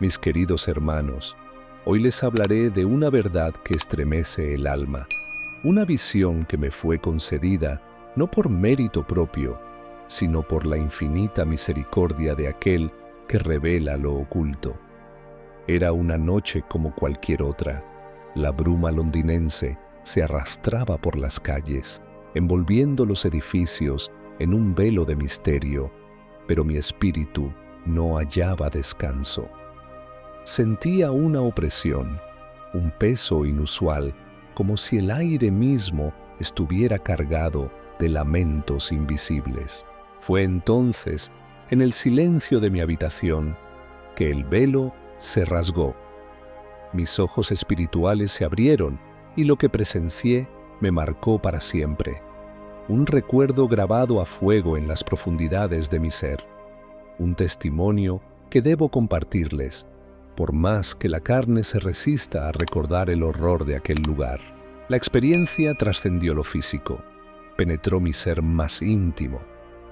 Mis queridos hermanos, hoy les hablaré de una verdad que estremece el alma, una visión que me fue concedida no por mérito propio, sino por la infinita misericordia de aquel que revela lo oculto. Era una noche como cualquier otra. La bruma londinense se arrastraba por las calles, envolviendo los edificios en un velo de misterio, pero mi espíritu no hallaba descanso. Sentía una opresión, un peso inusual, como si el aire mismo estuviera cargado de lamentos invisibles. Fue entonces, en el silencio de mi habitación, que el velo se rasgó. Mis ojos espirituales se abrieron y lo que presencié me marcó para siempre. Un recuerdo grabado a fuego en las profundidades de mi ser. Un testimonio que debo compartirles, por más que la carne se resista a recordar el horror de aquel lugar. La experiencia trascendió lo físico, penetró mi ser más íntimo,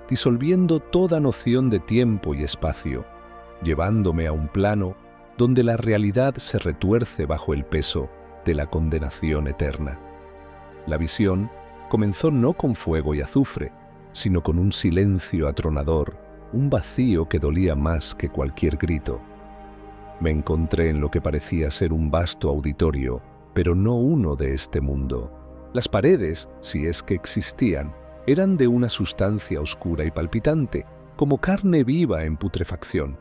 disolviendo toda noción de tiempo y espacio, llevándome a un plano donde la realidad se retuerce bajo el peso de la condenación eterna. La visión comenzó no con fuego y azufre, sino con un silencio atronador, un vacío que dolía más que cualquier grito. Me encontré en lo que parecía ser un vasto auditorio, pero no uno de este mundo. Las paredes, si es que existían, eran de una sustancia oscura y palpitante, como carne viva en putrefacción.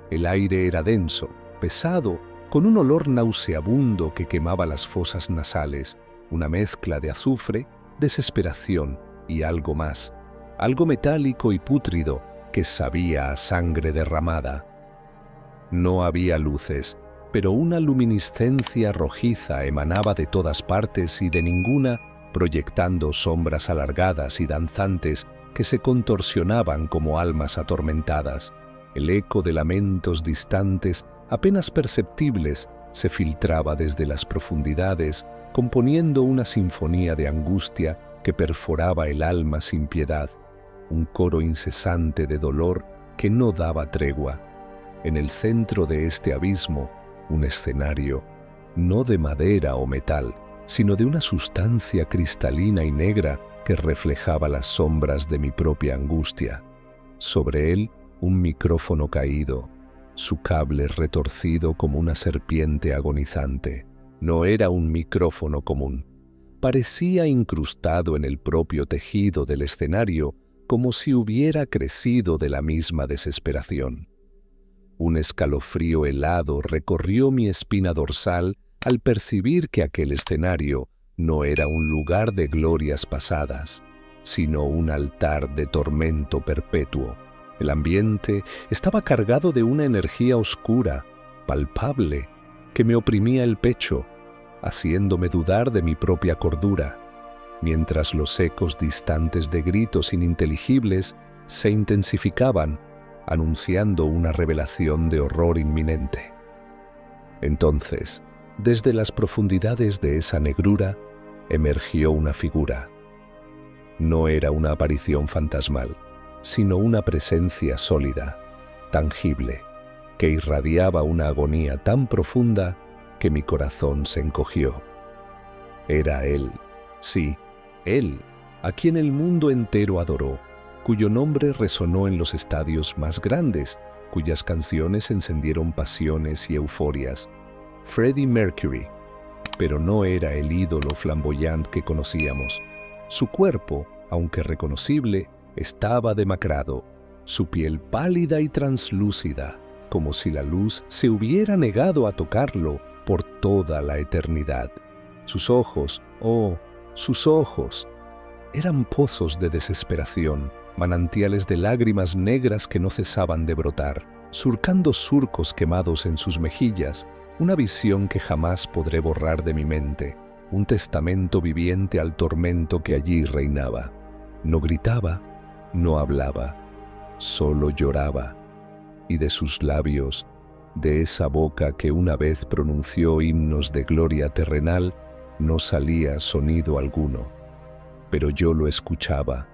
El aire era denso, pesado, con un olor nauseabundo que quemaba las fosas nasales, una mezcla de azufre, desesperación y algo más, algo metálico y pútrido que sabía a sangre derramada. No había luces, pero una luminiscencia rojiza emanaba de todas partes y de ninguna, proyectando sombras alargadas y danzantes que se contorsionaban como almas atormentadas. El eco de lamentos distantes, apenas perceptibles, se filtraba desde las profundidades, componiendo una sinfonía de angustia que perforaba el alma sin piedad, un coro incesante de dolor que no daba tregua. En el centro de este abismo, un escenario, no de madera o metal, sino de una sustancia cristalina y negra que reflejaba las sombras de mi propia angustia. Sobre él, un micrófono caído, su cable retorcido como una serpiente agonizante. No era un micrófono común. Parecía incrustado en el propio tejido del escenario, como si hubiera crecido de la misma desesperación. Un escalofrío helado recorrió mi espina dorsal al percibir que aquel escenario no era un lugar de glorias pasadas, sino un altar de tormento perpetuo. El ambiente estaba cargado de una energía oscura, palpable, que me oprimía el pecho, haciéndome dudar de mi propia cordura, mientras los ecos distantes de gritos ininteligibles se intensificaban, anunciando una revelación de horror inminente. Entonces, desde las profundidades de esa negrura, emergió una figura. No era una aparición fantasmal, sino una presencia sólida, tangible, que irradiaba una agonía tan profunda que mi corazón se encogió. Era él, sí, él, a quien el mundo entero adoró, cuyo nombre resonó en los estadios más grandes, cuyas canciones encendieron pasiones y euforias. Freddie Mercury. Pero no era el ídolo flamboyante que conocíamos. Su cuerpo, aunque reconocible, estaba demacrado, su piel pálida y translúcida, como si la luz se hubiera negado a tocarlo por toda la eternidad. Sus ojos, oh, sus ojos, eran pozos de desesperación, manantiales de lágrimas negras que no cesaban de brotar, surcando surcos quemados en sus mejillas, una visión que jamás podré borrar de mi mente, un testamento viviente al tormento que allí reinaba. No gritaba, no hablaba, solo lloraba, y de sus labios, de esa boca que una vez pronunció himnos de gloria terrenal, no salía sonido alguno. Pero yo lo escuchaba,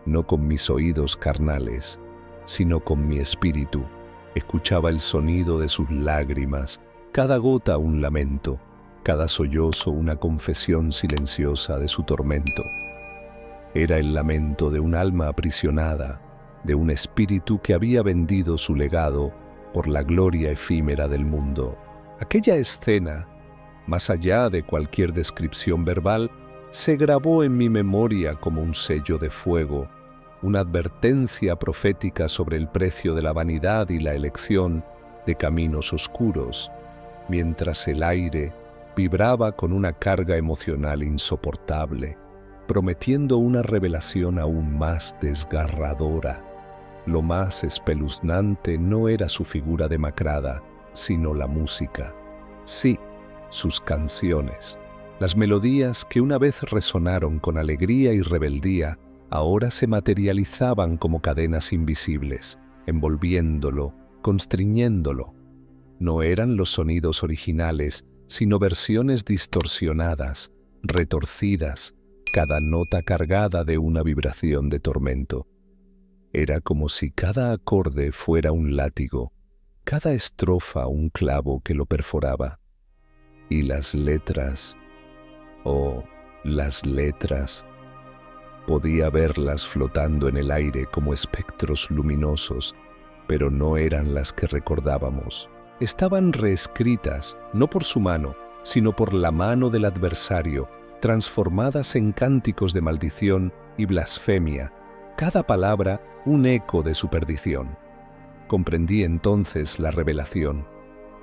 no con mis oídos carnales, sino con mi espíritu, Escuchaba el sonido de sus lágrimas, cada gota un lamento, cada sollozo una confesión silenciosa de su tormento. Era el lamento de un alma aprisionada, de un espíritu que había vendido su legado por la gloria efímera del mundo. Aquella escena, más allá de cualquier descripción verbal, se grabó en mi memoria como un sello de fuego, una advertencia profética sobre el precio de la vanidad y la elección de caminos oscuros, mientras el aire vibraba con una carga emocional insoportable, prometiendo una revelación aún más desgarradora. Lo más espeluznante no era su figura demacrada, sino la música. Sí, sus canciones. Las melodías que una vez resonaron con alegría y rebeldía, ahora se materializaban como cadenas invisibles, envolviéndolo, constriñéndolo. No eran los sonidos originales, sino versiones distorsionadas, retorcidas, cada nota cargada de una vibración de tormento. Era como si cada acorde fuera un látigo, cada estrofa un clavo que lo perforaba. Y las letras, las letras, podía verlas flotando en el aire como espectros luminosos, pero no eran las que recordábamos. Estaban reescritas, no por su mano, sino por la mano del adversario, transformadas en cánticos de maldición y blasfemia, cada palabra un eco de su perdición. Comprendí entonces la revelación.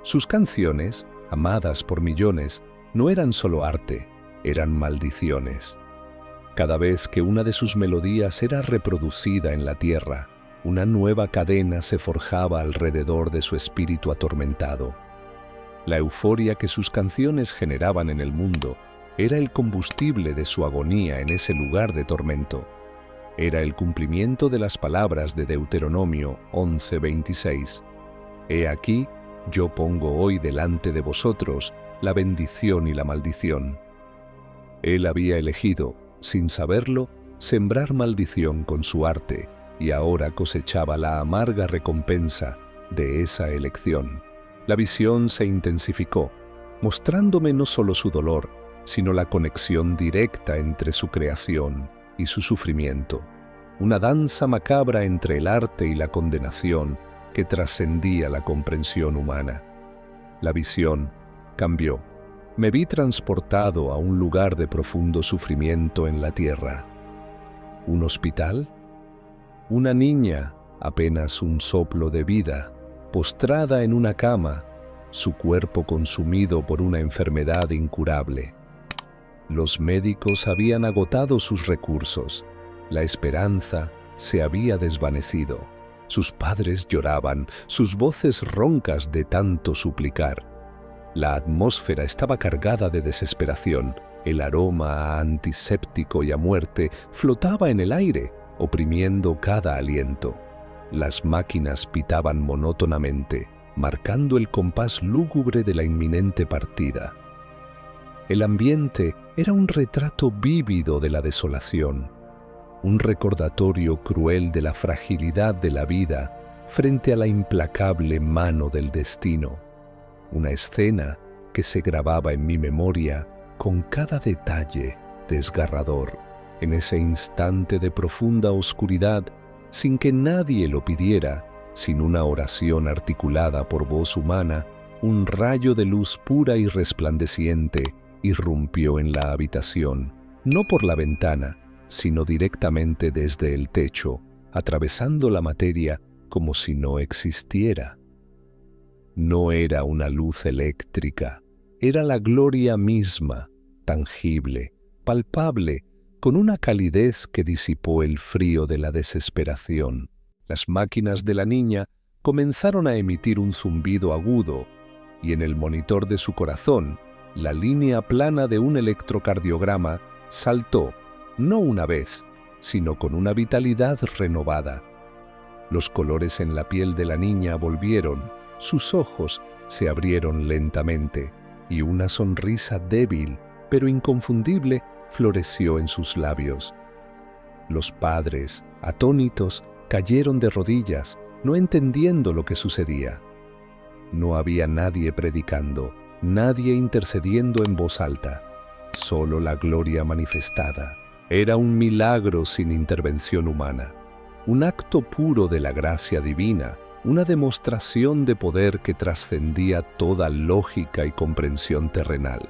Sus canciones, amadas por millones, no eran solo arte, eran maldiciones. Cada vez que una de sus melodías era reproducida en la tierra, una nueva cadena se forjaba alrededor de su espíritu atormentado. La euforia que sus canciones generaban en el mundo era el combustible de su agonía en ese lugar de tormento. Era el cumplimiento de las palabras de Deuteronomio 11:26. He aquí, yo pongo hoy delante de vosotros la bendición y la maldición. Él había elegido, sin saberlo, sembrar maldición con su arte, y ahora cosechaba la amarga recompensa de esa elección. La visión se intensificó, mostrándome no solo su dolor, sino la conexión directa entre su creación y su sufrimiento, una danza macabra entre el arte y la condenación que trascendía la comprensión humana. La visión cambió. Me vi transportado a un lugar de profundo sufrimiento en la tierra. ¿Un hospital? Una niña, apenas un soplo de vida, postrada en una cama, su cuerpo consumido por una enfermedad incurable. Los médicos habían agotado sus recursos. La esperanza se había desvanecido. Sus padres lloraban, sus voces roncas de tanto suplicar. La atmósfera estaba cargada de desesperación. El aroma a antiséptico y a muerte flotaba en el aire, oprimiendo cada aliento. Las máquinas pitaban monótonamente, marcando el compás lúgubre de la inminente partida. El ambiente era un retrato vívido de la desolación, un recordatorio cruel de la fragilidad de la vida frente a la implacable mano del destino. Una escena que se grababa en mi memoria con cada detalle desgarrador. En ese instante de profunda oscuridad, sin que nadie lo pidiera, sin una oración articulada por voz humana, un rayo de luz pura y resplandeciente irrumpió en la habitación, no por la ventana, sino directamente desde el techo, atravesando la materia como si no existiera. No era una luz eléctrica, era la gloria misma, tangible, palpable, con una calidez que disipó el frío de la desesperación. Las máquinas de la niña comenzaron a emitir un zumbido agudo, y en el monitor de su corazón, la línea plana de un electrocardiograma saltó, no una vez, sino con una vitalidad renovada. Los colores en la piel de la niña volvieron, sus ojos se abrieron lentamente, y una sonrisa débil, pero inconfundible, floreció en sus labios. Los padres, atónitos, cayeron de rodillas, no entendiendo lo que sucedía. No había nadie predicando, nadie intercediendo en voz alta, solo la gloria manifestada. Era un milagro sin intervención humana, un acto puro de la gracia divina, una demostración de poder que trascendía toda lógica y comprensión terrenal.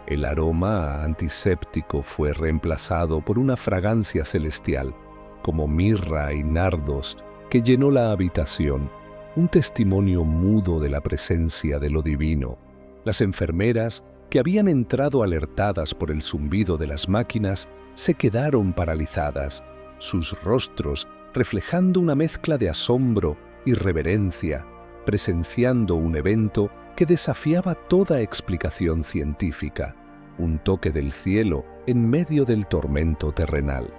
El aroma antiséptico fue reemplazado por una fragancia celestial, como mirra y nardos, que llenó la habitación, un testimonio mudo de la presencia de lo divino. Las enfermeras, que habían entrado alertadas por el zumbido de las máquinas, se quedaron paralizadas, sus rostros reflejando una mezcla de asombro y reverencia, presenciando un evento que desafiaba toda explicación científica, un toque del cielo en medio del tormento terrenal.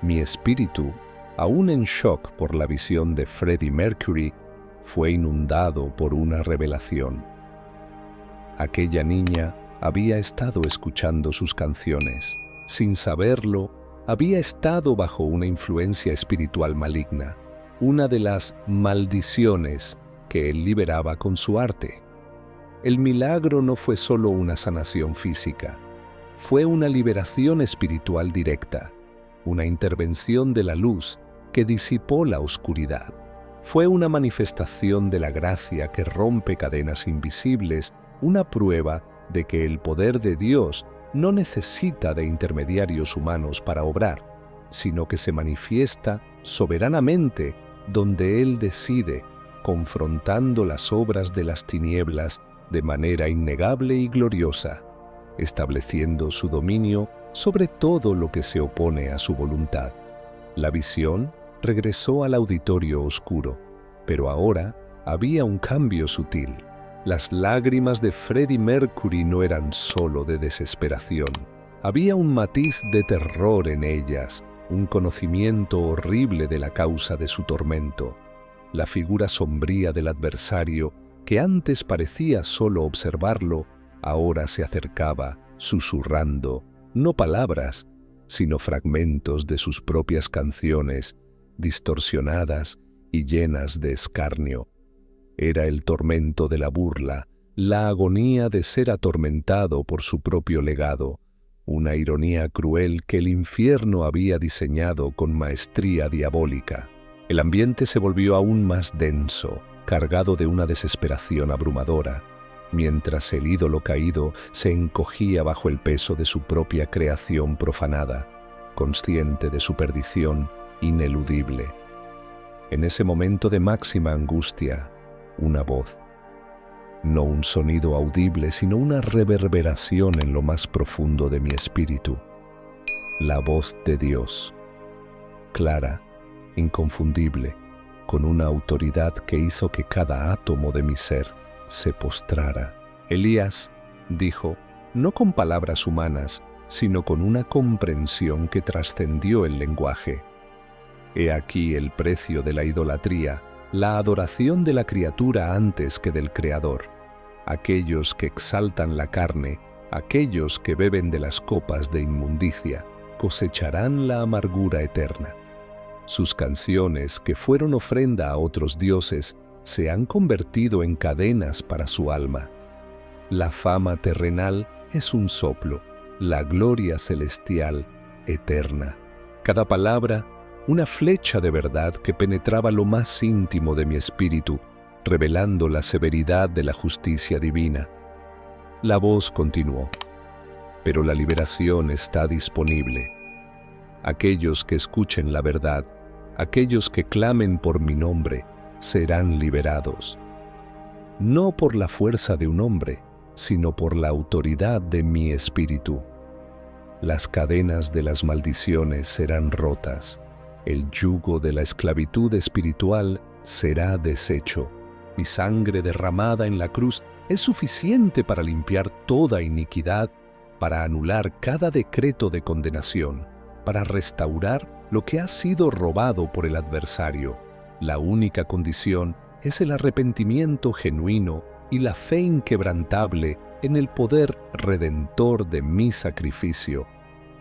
Mi espíritu, aún en shock por la visión de Freddie Mercury, fue inundado por una revelación. Aquella niña había estado escuchando sus canciones. Sin saberlo, había estado bajo una influencia espiritual maligna, una de las maldiciones que él liberaba con su arte. El milagro no fue solo una sanación física, fue una liberación espiritual directa, una intervención de la luz que disipó la oscuridad. Fue una manifestación de la gracia que rompe cadenas invisibles, una prueba de que el poder de Dios no necesita de intermediarios humanos para obrar, sino que se manifiesta soberanamente donde Él decide, confrontando las obras de las tinieblas de manera innegable y gloriosa, estableciendo su dominio sobre todo lo que se opone a su voluntad. La visión regresó al auditorio oscuro, pero ahora había un cambio sutil. Las lágrimas de Freddie Mercury no eran solo de desesperación. Había un matiz de terror en ellas, un conocimiento horrible de la causa de su tormento. La figura sombría del adversario, que antes parecía solo observarlo, ahora se acercaba, susurrando, no palabras, sino fragmentos de sus propias canciones, distorsionadas y llenas de escarnio. Era el tormento de la burla, la agonía de ser atormentado por su propio legado, una ironía cruel que el infierno había diseñado con maestría diabólica. El ambiente se volvió aún más denso, cargado de una desesperación abrumadora, mientras el ídolo caído se encogía bajo el peso de su propia creación profanada, consciente de su perdición ineludible. En ese momento de máxima angustia, una voz, no un sonido audible, sino una reverberación en lo más profundo de mi espíritu, la voz de Dios, clara, inconfundible, con una autoridad que hizo que cada átomo de mi ser se postrara. Elías dijo, no con palabras humanas, sino con una comprensión que trascendió el lenguaje. He aquí el precio de la idolatría, la adoración de la criatura antes que del Creador. Aquellos que exaltan la carne, aquellos que beben de las copas de inmundicia, cosecharán la amargura eterna. Sus canciones, que fueron ofrenda a otros dioses, se han convertido en cadenas para su alma. La fama terrenal es un soplo, la gloria celestial, eterna. Cada palabra, una flecha de verdad que penetraba lo más íntimo de mi espíritu, revelando la severidad de la justicia divina. La voz continuó, pero la liberación está disponible. Aquellos que escuchen la verdad, aquellos que clamen por mi nombre, serán liberados. No por la fuerza de un hombre, sino por la autoridad de mi espíritu. Las cadenas de las maldiciones serán rotas. El yugo de la esclavitud espiritual será deshecho. Mi sangre derramada en la cruz es suficiente para limpiar toda iniquidad, para anular cada decreto de condenación, para restaurar lo que ha sido robado por el adversario. La única condición es el arrepentimiento genuino y la fe inquebrantable en el poder redentor de mi sacrificio,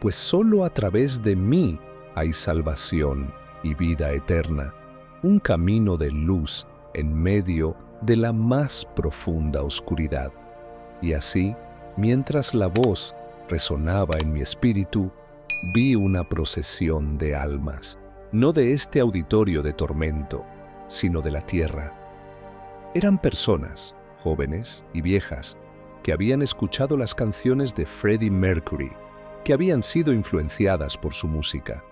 pues solo a través de mí hay salvación y vida eterna. un camino de luz en medio de la más profunda oscuridad. Y así, mientras la voz resonaba en mi espíritu, vi una procesión de almas, no de este auditorio de tormento, sino de la tierra. Eran personas, jóvenes y viejas, que habían escuchado las canciones de Freddie Mercury, que habían sido influenciadas por su música.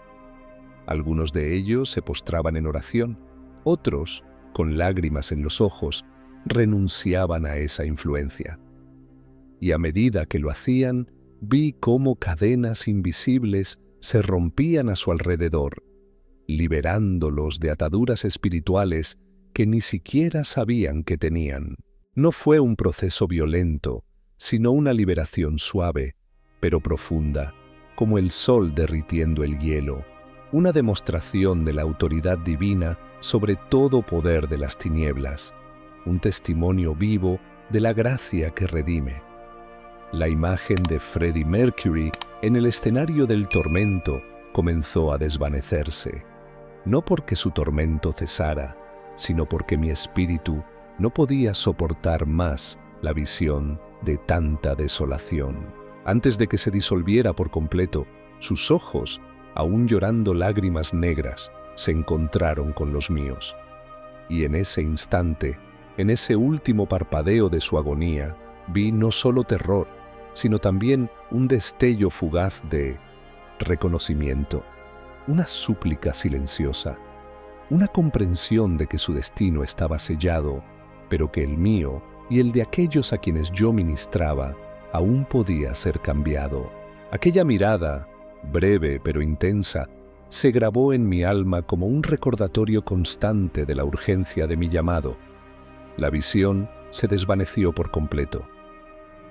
Algunos de ellos se postraban en oración, otros, con lágrimas en los ojos, renunciaban a esa influencia. Y a medida que lo hacían, vi cómo cadenas invisibles se rompían a su alrededor, liberándolos de ataduras espirituales que ni siquiera sabían que tenían. No fue un proceso violento, sino una liberación suave, pero profunda, como el sol derritiendo el hielo, una demostración de la autoridad divina sobre todo poder de las tinieblas, un testimonio vivo de la gracia que redime. La imagen de Freddie Mercury en el escenario del tormento comenzó a desvanecerse, no porque su tormento cesara, sino porque mi espíritu no podía soportar más la visión de tanta desolación. Antes de que se disolviera por completo, sus ojos, aún llorando lágrimas negras, se encontraron con los míos. Y en ese instante, en ese último parpadeo de su agonía, vi no solo terror, sino también un destello fugaz de reconocimiento, una súplica silenciosa, una comprensión de que su destino estaba sellado, pero que el mío y el de aquellos a quienes yo ministraba aún podía ser cambiado. Aquella mirada, breve pero intensa, se grabó en mi alma como un recordatorio constante de la urgencia de mi llamado. La visión se desvaneció por completo.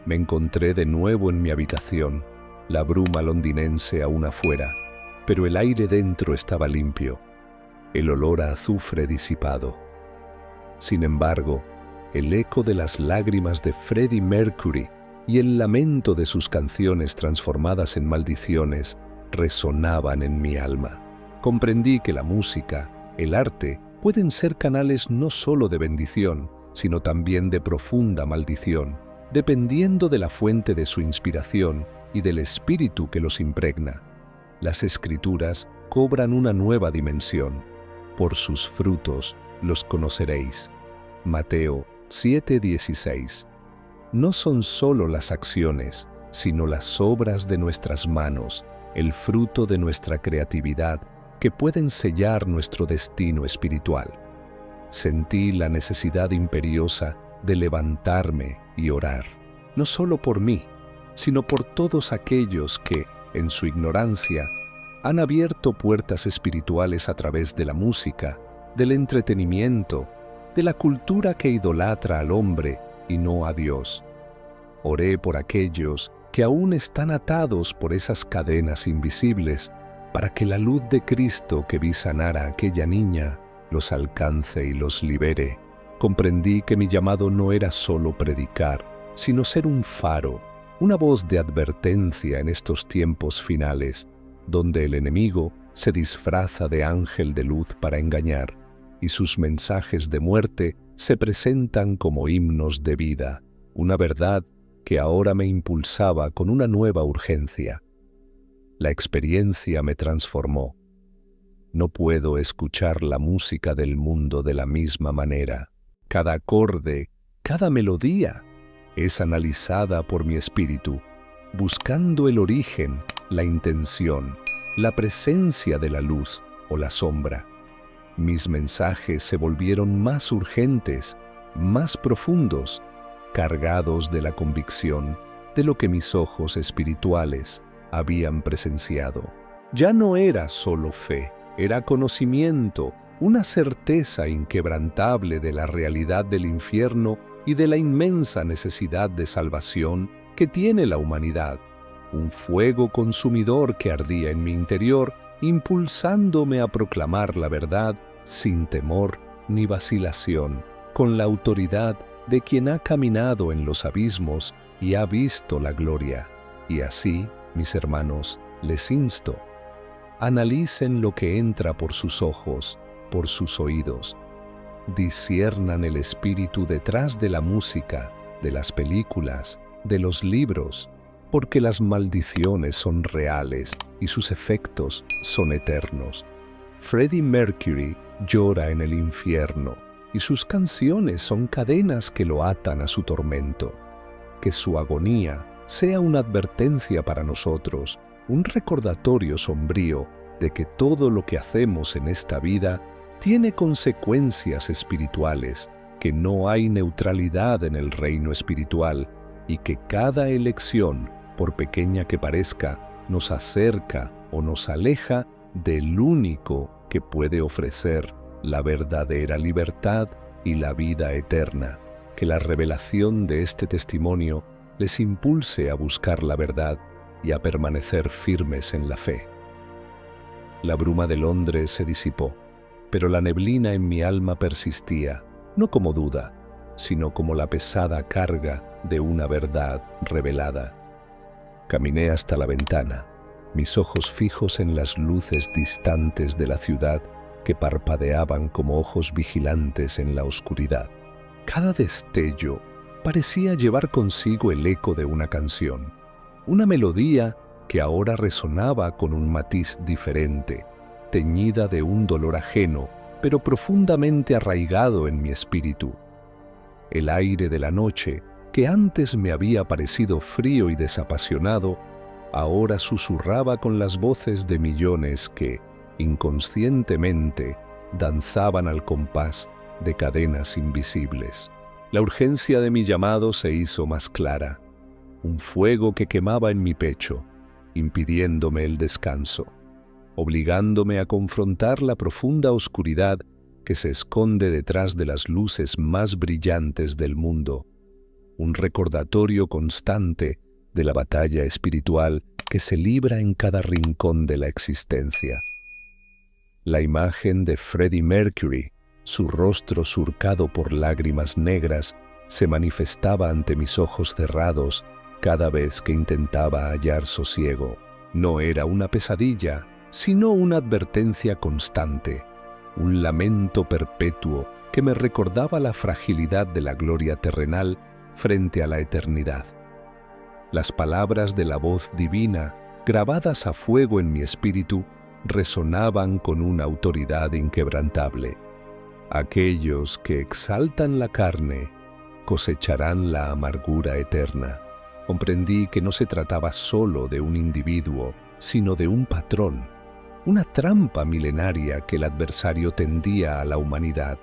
Me encontré de nuevo en mi habitación, la bruma londinense aún afuera, pero el aire dentro estaba limpio, el olor a azufre disipado. Sin embargo, el eco de las lágrimas de Freddie Mercury y el lamento de sus canciones transformadas en maldiciones resonaban en mi alma. Comprendí que la música, el arte, pueden ser canales no solo de bendición, sino también de profunda maldición, dependiendo de la fuente de su inspiración y del espíritu que los impregna. Las Escrituras cobran una nueva dimensión. Por sus frutos los conoceréis. Mateo 7:16. No son solo las acciones, sino las obras de nuestras manos, el fruto de nuestra creatividad, que pueden sellar nuestro destino espiritual. Sentí la necesidad imperiosa de levantarme y orar, no solo por mí, sino por todos aquellos que, en su ignorancia, han abierto puertas espirituales a través de la música, del entretenimiento, de la cultura que idolatra al hombre y no a Dios. Oré por aquellos que aún están atados por esas cadenas invisibles, para que la luz de Cristo que vi sanar a aquella niña los alcance y los libere. Comprendí que mi llamado no era solo predicar, sino ser un faro, una voz de advertencia en estos tiempos finales, donde el enemigo se disfraza de ángel de luz para engañar, y sus mensajes de muerte se presentan como himnos de vida, una verdad que ahora me impulsaba con una nueva urgencia. La experiencia me transformó. No puedo escuchar la música del mundo de la misma manera. Cada acorde, cada melodía es analizada por mi espíritu, buscando el origen, la intención, la presencia de la luz o la sombra. Mis mensajes se volvieron más urgentes, más profundos, cargados de la convicción de lo que mis ojos espirituales habían presenciado. Ya no era solo fe, era conocimiento, una certeza inquebrantable de la realidad del infierno y de la inmensa necesidad de salvación que tiene la humanidad. Un fuego consumidor que ardía en mi interior, impulsándome a proclamar la verdad sin temor ni vacilación, con la autoridad de quien ha caminado en los abismos y ha visto la gloria. Y así, mis hermanos, les insto: analicen lo que entra por sus ojos, por sus oídos. Disciernan el espíritu detrás de la música, de las películas, de los libros, porque las maldiciones son reales y sus efectos son eternos. Freddie Mercury llora en el infierno y sus canciones son cadenas que lo atan a su tormento. Que su agonía sea una advertencia para nosotros, un recordatorio sombrío de que todo lo que hacemos en esta vida tiene consecuencias espirituales, que no hay neutralidad en el reino espiritual y que cada elección, por pequeña que parezca, nos acerca o nos aleja del único que puede ofrecer la verdadera libertad y la vida eterna. Que la revelación de este testimonio les impulse a buscar la verdad y a permanecer firmes en la fe. La bruma de Londres se disipó, pero la neblina en mi alma persistía, no como duda, sino como la pesada carga de una verdad revelada. Caminé hasta la ventana, mis ojos fijos en las luces distantes de la ciudad que parpadeaban como ojos vigilantes en la oscuridad. Cada destello parecía llevar consigo el eco de una canción, una melodía que ahora resonaba con un matiz diferente, teñida de un dolor ajeno, pero profundamente arraigado en mi espíritu. El aire de la noche, que antes me había parecido frío y desapasionado, ahora susurraba con las voces de millones que, inconscientemente, danzaban al compás de cadenas invisibles. La urgencia de mi llamado se hizo más clara, un fuego que quemaba en mi pecho, impidiéndome el descanso, obligándome a confrontar la profunda oscuridad que se esconde detrás de las luces más brillantes del mundo, un recordatorio constante de la batalla espiritual que se libra en cada rincón de la existencia. La imagen de Freddie Mercury, su rostro surcado por lágrimas negras, se manifestaba ante mis ojos cerrados cada vez que intentaba hallar sosiego. No era una pesadilla, sino una advertencia constante, un lamento perpetuo que me recordaba la fragilidad de la gloria terrenal frente a la eternidad. Las palabras de la voz divina, grabadas a fuego en mi espíritu, resonaban con una autoridad inquebrantable. Aquellos que exaltan la carne cosecharán la amargura eterna. Comprendí que no se trataba solo de un individuo, sino de un patrón, una trampa milenaria que el adversario tendía a la humanidad,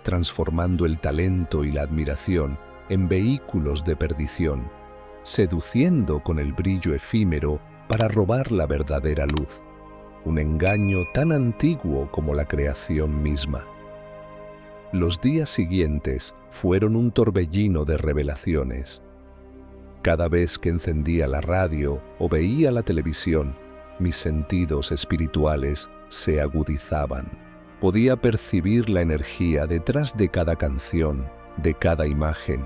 transformando el talento y la admiración en vehículos de perdición, seduciendo con el brillo efímero para robar la verdadera luz, un engaño tan antiguo como la creación misma. Los días siguientes fueron un torbellino de revelaciones. Cada vez que encendía la radio o veía la televisión, mis sentidos espirituales se agudizaban. Podía percibir la energía detrás de cada canción, de cada imagen.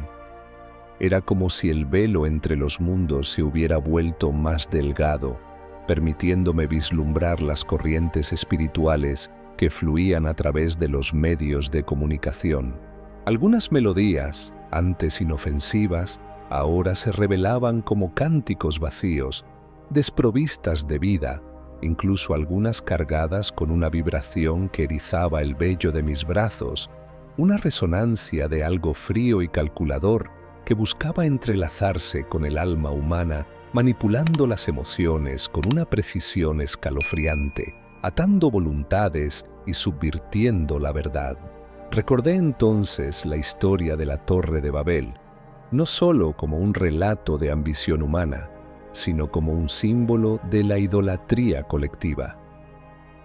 Era como si el velo entre los mundos se hubiera vuelto más delgado, permitiéndome vislumbrar las corrientes espirituales que fluían a través de los medios de comunicación. Algunas melodías, antes inofensivas, ahora se revelaban como cánticos vacíos, desprovistas de vida, incluso algunas cargadas con una vibración que erizaba el vello de mis brazos, una resonancia de algo frío y calculador que buscaba entrelazarse con el alma humana, manipulando las emociones con una precisión escalofriante, atando voluntades y subvirtiendo la verdad. Recordé entonces la historia de la Torre de Babel, no solo como un relato de ambición humana, sino como un símbolo de la idolatría colectiva.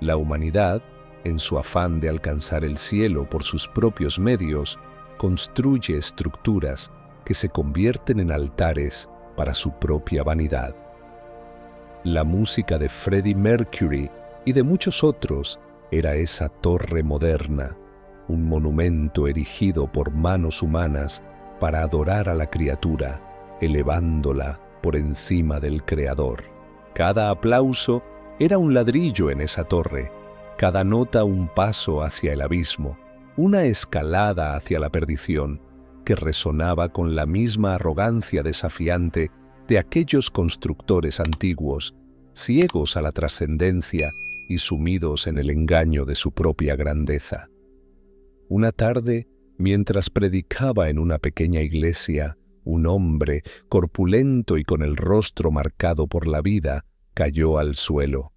La humanidad, en su afán de alcanzar el cielo por sus propios medios, construye estructuras que se convierten en altares para su propia vanidad. La música de Freddie Mercury y de muchos otros era esa torre moderna, un monumento erigido por manos humanas para adorar a la criatura, elevándola por encima del Creador. Cada aplauso era un ladrillo en esa torre, cada nota un paso hacia el abismo, una escalada hacia la perdición, que resonaba con la misma arrogancia desafiante de aquellos constructores antiguos, ciegos a la trascendencia y sumidos en el engaño de su propia grandeza. Una tarde, mientras predicaba en una pequeña iglesia, un hombre, corpulento y con el rostro marcado por la vida, cayó al suelo.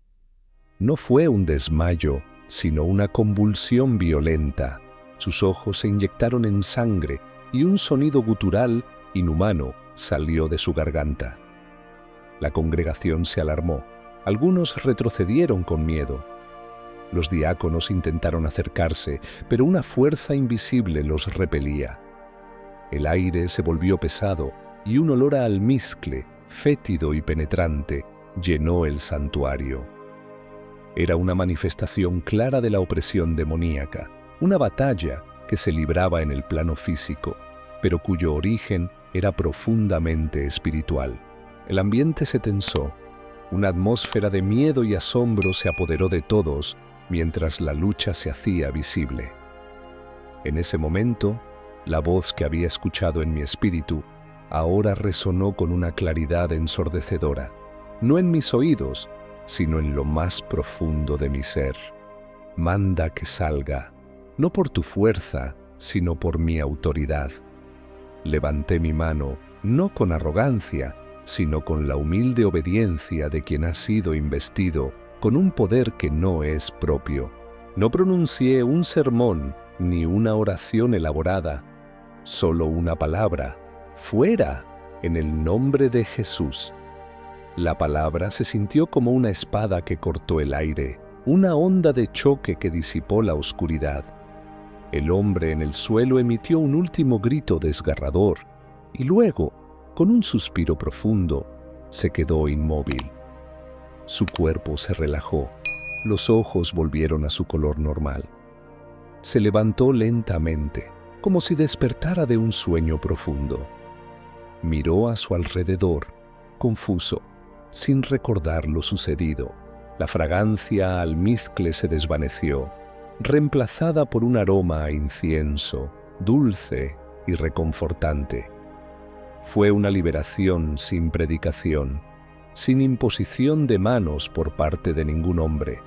No fue un desmayo, sino una convulsión violenta. Sus ojos se inyectaron en sangre y un sonido gutural, inhumano, salió de su garganta. La congregación se alarmó. Algunos retrocedieron con miedo. Los diáconos intentaron acercarse, pero una fuerza invisible los repelía. El aire se volvió pesado y un olor a almizcle, fétido y penetrante, llenó el santuario. Era una manifestación clara de la opresión demoníaca, una batalla que se libraba en el plano físico, pero cuyo origen era profundamente espiritual. El ambiente se tensó. Una atmósfera de miedo y asombro se apoderó de todos mientras la lucha se hacía visible. En ese momento, la voz que había escuchado en mi espíritu ahora resonó con una claridad ensordecedora, no en mis oídos, sino en lo más profundo de mi ser. Manda que salga, no por tu fuerza, sino por mi autoridad. Levanté mi mano, no con arrogancia, sino con la humilde obediencia de quien ha sido investido con un poder que no es propio. No pronuncié un sermón ni una oración elaborada, solo una palabra: fuera, en el nombre de Jesús. La palabra se sintió como una espada que cortó el aire, una onda de choque que disipó la oscuridad. El hombre en el suelo emitió un último grito desgarrador y luego, con un suspiro profundo, se quedó inmóvil. Su cuerpo se relajó, los ojos volvieron a su color normal. Se levantó lentamente, como si despertara de un sueño profundo. Miró a su alrededor, confuso, sin recordar lo sucedido. La fragancia almizcle se desvaneció, reemplazada por un aroma a incienso, dulce y reconfortante. Fue una liberación sin predicación, sin imposición de manos por parte de ningún hombre.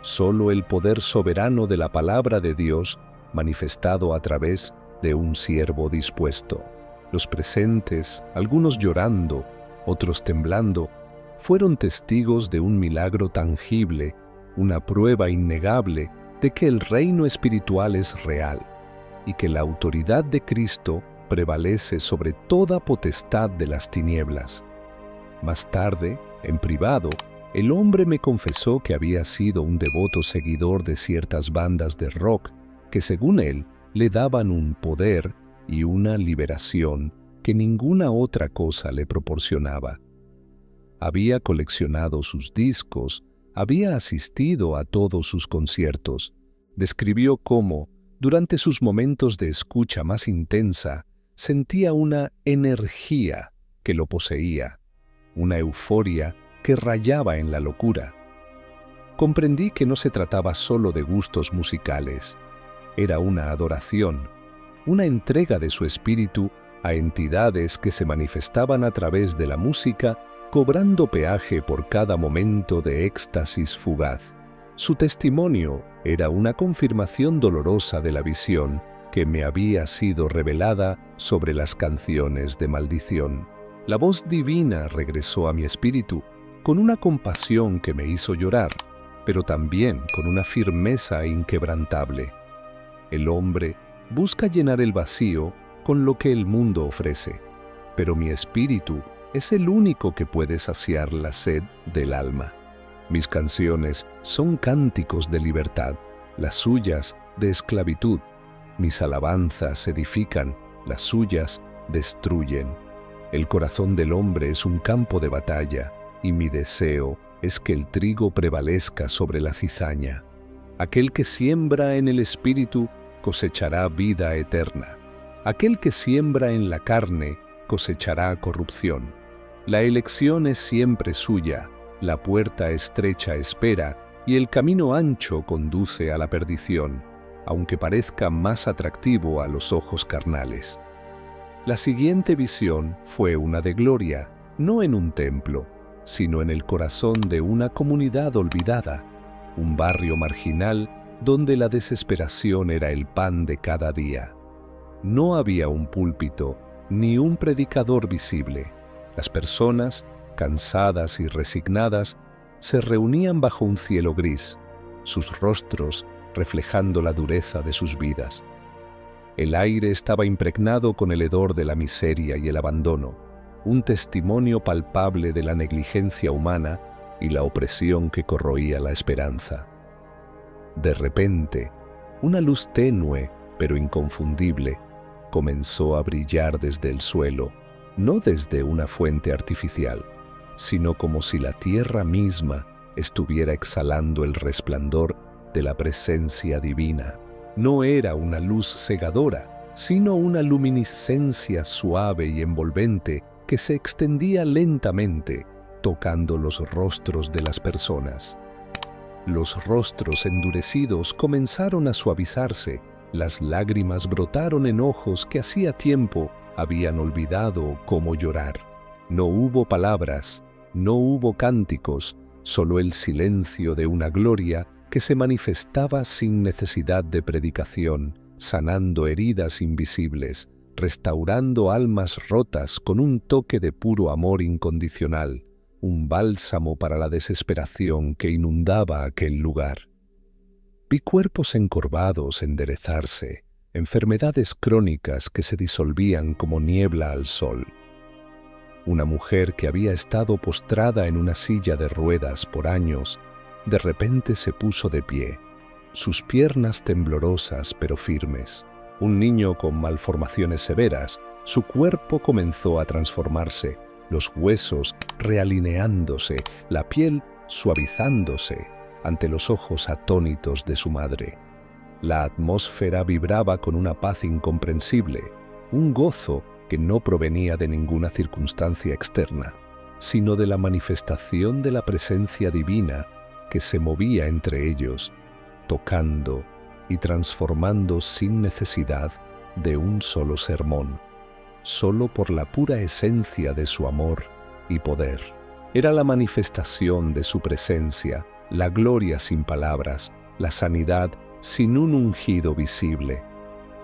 Solo el poder soberano de la palabra de Dios manifestado a través de un siervo dispuesto. Los presentes, algunos llorando, otros temblando, fueron testigos de un milagro tangible, una prueba innegable de que el reino espiritual es real y que la autoridad de Cristo prevalece sobre toda potestad de las tinieblas. Más tarde, en privado, el hombre me confesó que había sido un devoto seguidor de ciertas bandas de rock que, según él, le daban un poder y una liberación que ninguna otra cosa le proporcionaba. Había coleccionado sus discos, había asistido a todos sus conciertos. Describió cómo, durante sus momentos de escucha más intensa, sentía una energía que lo poseía, una euforia que rayaba en la locura. Comprendí que no se trataba solo de gustos musicales, era una adoración, una entrega de su espíritu a entidades que se manifestaban a través de la música, cobrando peaje por cada momento de éxtasis fugaz. Su testimonio era una confirmación dolorosa de la visión que me había sido revelada sobre las canciones de maldición. La voz divina regresó a mi espíritu con una compasión que me hizo llorar, pero también con una firmeza inquebrantable. El hombre busca llenar el vacío con lo que el mundo ofrece, pero mi espíritu es el único que puede saciar la sed del alma. Mis canciones son cánticos de libertad, las suyas de esclavitud. Mis alabanzas edifican, las suyas destruyen. El corazón del hombre es un campo de batalla, y mi deseo es que el trigo prevalezca sobre la cizaña. Aquel que siembra en el espíritu cosechará vida eterna. Aquel que siembra en la carne cosechará corrupción. La elección es siempre suya, la puerta estrecha espera y el camino ancho conduce a la perdición, aunque parezca más atractivo a los ojos carnales. La siguiente visión fue una de gloria, no en un templo, sino en el corazón de una comunidad olvidada, un barrio marginal donde la desesperación era el pan de cada día. No había un púlpito ni un predicador visible. Las personas, cansadas y resignadas, se reunían bajo un cielo gris, sus rostros reflejando la dureza de sus vidas. El aire estaba impregnado con el hedor de la miseria y el abandono, un testimonio palpable de la negligencia humana y la opresión que corroía la esperanza. De repente, una luz tenue, pero inconfundible, comenzó a brillar desde el suelo, no desde una fuente artificial, sino como si la tierra misma estuviera exhalando el resplandor de la presencia divina. No era una luz cegadora, sino una luminiscencia suave y envolvente que se extendía lentamente, tocando los rostros de las personas. Los rostros endurecidos comenzaron a suavizarse, las lágrimas brotaron en ojos que hacía tiempo habían olvidado cómo llorar. No hubo palabras, no hubo cánticos, solo el silencio de una gloria que se manifestaba sin necesidad de predicación, sanando heridas invisibles, restaurando almas rotas con un toque de puro amor incondicional, un bálsamo para la desesperación que inundaba aquel lugar. Vi cuerpos encorvados enderezarse, enfermedades crónicas que se disolvían como niebla al sol. Una mujer que había estado postrada en una silla de ruedas por años, de repente se puso de pie, sus piernas temblorosas pero firmes. Un niño con malformaciones severas, su cuerpo comenzó a transformarse, los huesos realineándose, la piel suavizándose ante los ojos atónitos de su madre. La atmósfera vibraba con una paz incomprensible, un gozo que no provenía de ninguna circunstancia externa, sino de la manifestación de la presencia divina que se movía entre ellos, tocando y transformando sin necesidad de un solo sermón, solo por la pura esencia de su amor y poder. Era la manifestación de su presencia, la gloria sin palabras, la sanidad sin un ungido visible.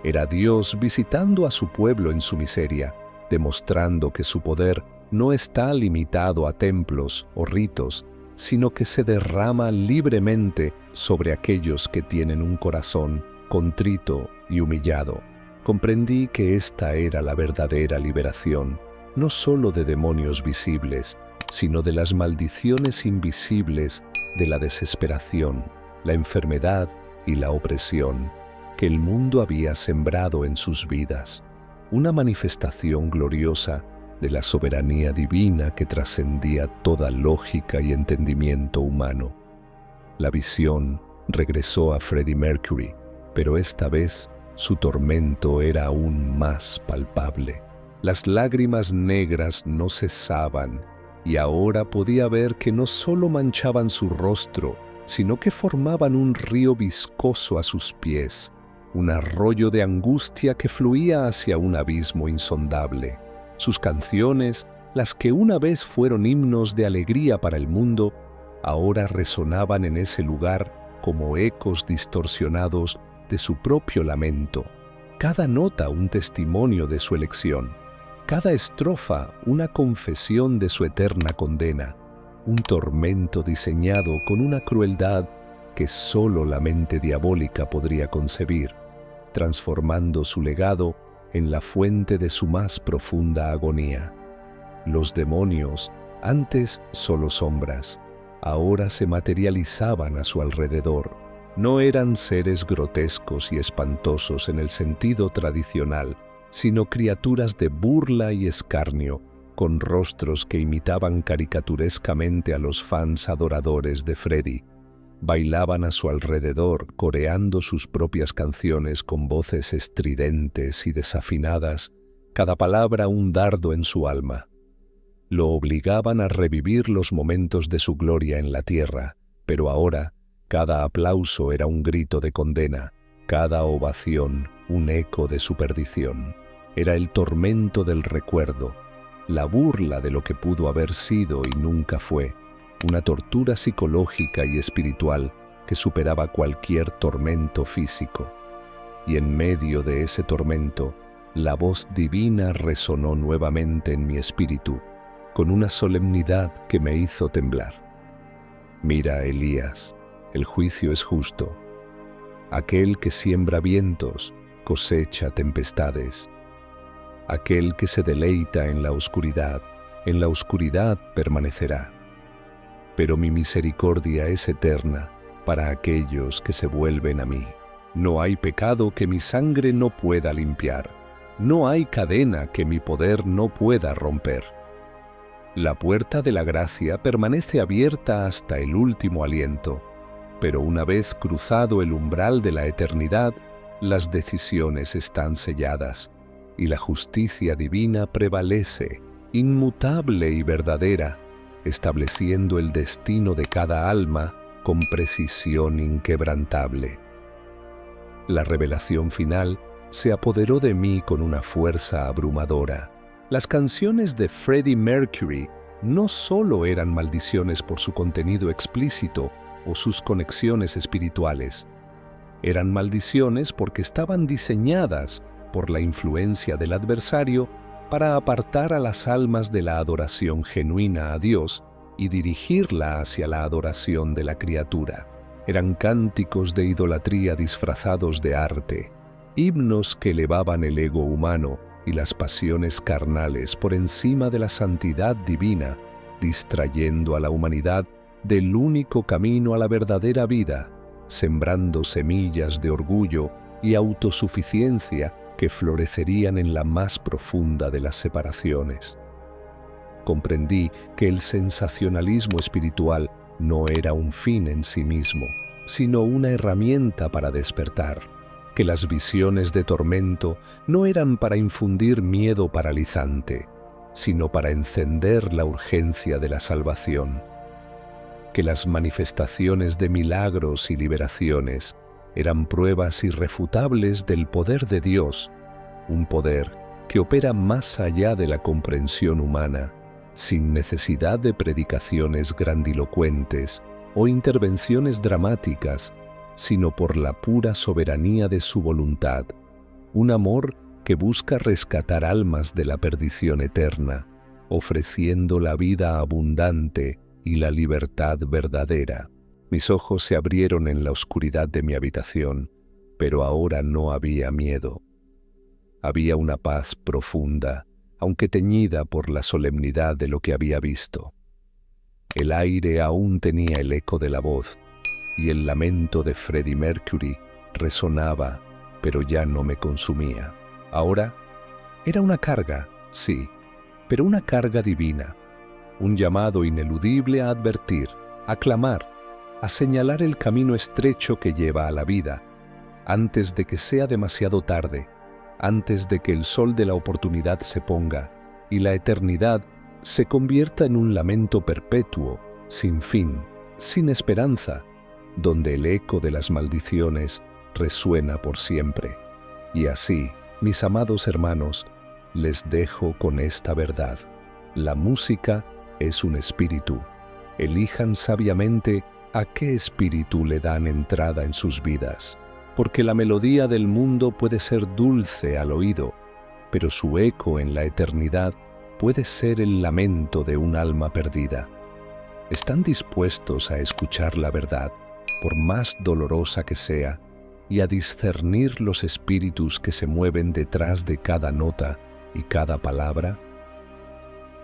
Era Dios visitando a su pueblo en su miseria, demostrando que su poder no está limitado a templos o ritos, sino que se derrama libremente sobre aquellos que tienen un corazón contrito y humillado. Comprendí que esta era la verdadera liberación, no solo de demonios visibles, sino de las maldiciones invisibles de la desesperación, la enfermedad y la opresión que el mundo había sembrado en sus vidas. Una manifestación gloriosa de la soberanía divina que trascendía toda lógica y entendimiento humano. La visión regresó a Freddie Mercury, pero esta vez su tormento era aún más palpable. Las lágrimas negras no cesaban y ahora podía ver que no solo manchaban su rostro, sino que formaban un río viscoso a sus pies, un arroyo de angustia que fluía hacia un abismo insondable. Sus canciones, las que una vez fueron himnos de alegría para el mundo, ahora resonaban en ese lugar como ecos distorsionados de su propio lamento, cada nota un testimonio de su elección, cada estrofa una confesión de su eterna condena, un tormento diseñado con una crueldad que solo la mente diabólica podría concebir, transformando su legado en la fuente de su más profunda agonía. Los demonios, antes solo sombras, ahora se materializaban a su alrededor. No eran seres grotescos y espantosos en el sentido tradicional, sino criaturas de burla y escarnio, con rostros que imitaban caricaturescamente a los fans adoradores de Freddie. Bailaban a su alrededor, coreando sus propias canciones con voces estridentes y desafinadas, cada palabra un dardo en su alma. Lo obligaban a revivir los momentos de su gloria en la tierra, pero ahora Cada aplauso era un grito de condena, cada ovación un eco de su perdición. Era el tormento del recuerdo, la burla de lo que pudo haber sido y nunca fue, una tortura psicológica y espiritual que superaba cualquier tormento físico. Y en medio de ese tormento, la voz divina resonó nuevamente en mi espíritu, con una solemnidad que me hizo temblar. Mira, Elías, el juicio es justo. Aquel que siembra vientos, cosecha tempestades. Aquel que se deleita en la oscuridad permanecerá. Pero mi misericordia es eterna para aquellos que se vuelven a mí. No hay pecado que mi sangre no pueda limpiar. No hay cadena que mi poder no pueda romper. La puerta de la gracia permanece abierta hasta el último aliento, pero una vez cruzado el umbral de la eternidad, las decisiones están selladas y la justicia divina prevalece, inmutable y verdadera, estableciendo el destino de cada alma con precisión inquebrantable. La revelación final se apoderó de mí con una fuerza abrumadora. Las canciones de Freddie Mercury no solo eran maldiciones por su contenido explícito o sus conexiones espirituales, eran maldiciones porque estaban diseñadas por la influencia del adversario para apartar a las almas de la adoración genuina a Dios y dirigirla hacia la adoración de la criatura. Eran cánticos de idolatría disfrazados de arte, himnos que elevaban el ego humano y las pasiones carnales por encima de la santidad divina, distrayendo a la humanidad del único camino a la verdadera vida, sembrando semillas de orgullo y autosuficiencia que florecerían en la más profunda de las separaciones. Comprendí que el sensacionalismo espiritual no era un fin en sí mismo, sino una herramienta para despertar, que las visiones de tormento no eran para infundir miedo paralizante, sino para encender la urgencia de la salvación, que las manifestaciones de milagros y liberaciones eran pruebas irrefutables del poder de Dios, un poder que opera más allá de la comprensión humana, sin necesidad de predicaciones grandilocuentes o intervenciones dramáticas, sino por la pura soberanía de su voluntad, un amor que busca rescatar almas de la perdición eterna, ofreciendo la vida abundante y la libertad verdadera. Mis ojos se abrieron en la oscuridad de mi habitación, pero ahora no había miedo. Había una paz profunda, aunque teñida por la solemnidad de lo que había visto. El aire aún tenía el eco de la voz, y el lamento de Freddie Mercury resonaba, pero ya no me consumía. Ahora era una carga, sí, pero una carga divina, un llamado ineludible a advertir, a clamar, a señalar el camino estrecho que lleva a la vida, antes de que sea demasiado tarde, antes de que el sol de la oportunidad se ponga y la eternidad se convierta en un lamento perpetuo, sin fin, sin esperanza, donde el eco de las maldiciones resuena por siempre. Y así, mis amados hermanos, les dejo con esta verdad. La música es un espíritu. Elijan sabiamente a qué espíritu le dan entrada en sus vidas, porque la melodía del mundo puede ser dulce al oído, pero su eco en la eternidad puede ser el lamento de un alma perdida. ¿Están dispuestos a escuchar la verdad, por más dolorosa que sea, y a discernir los espíritus que se mueven detrás de cada nota y cada palabra?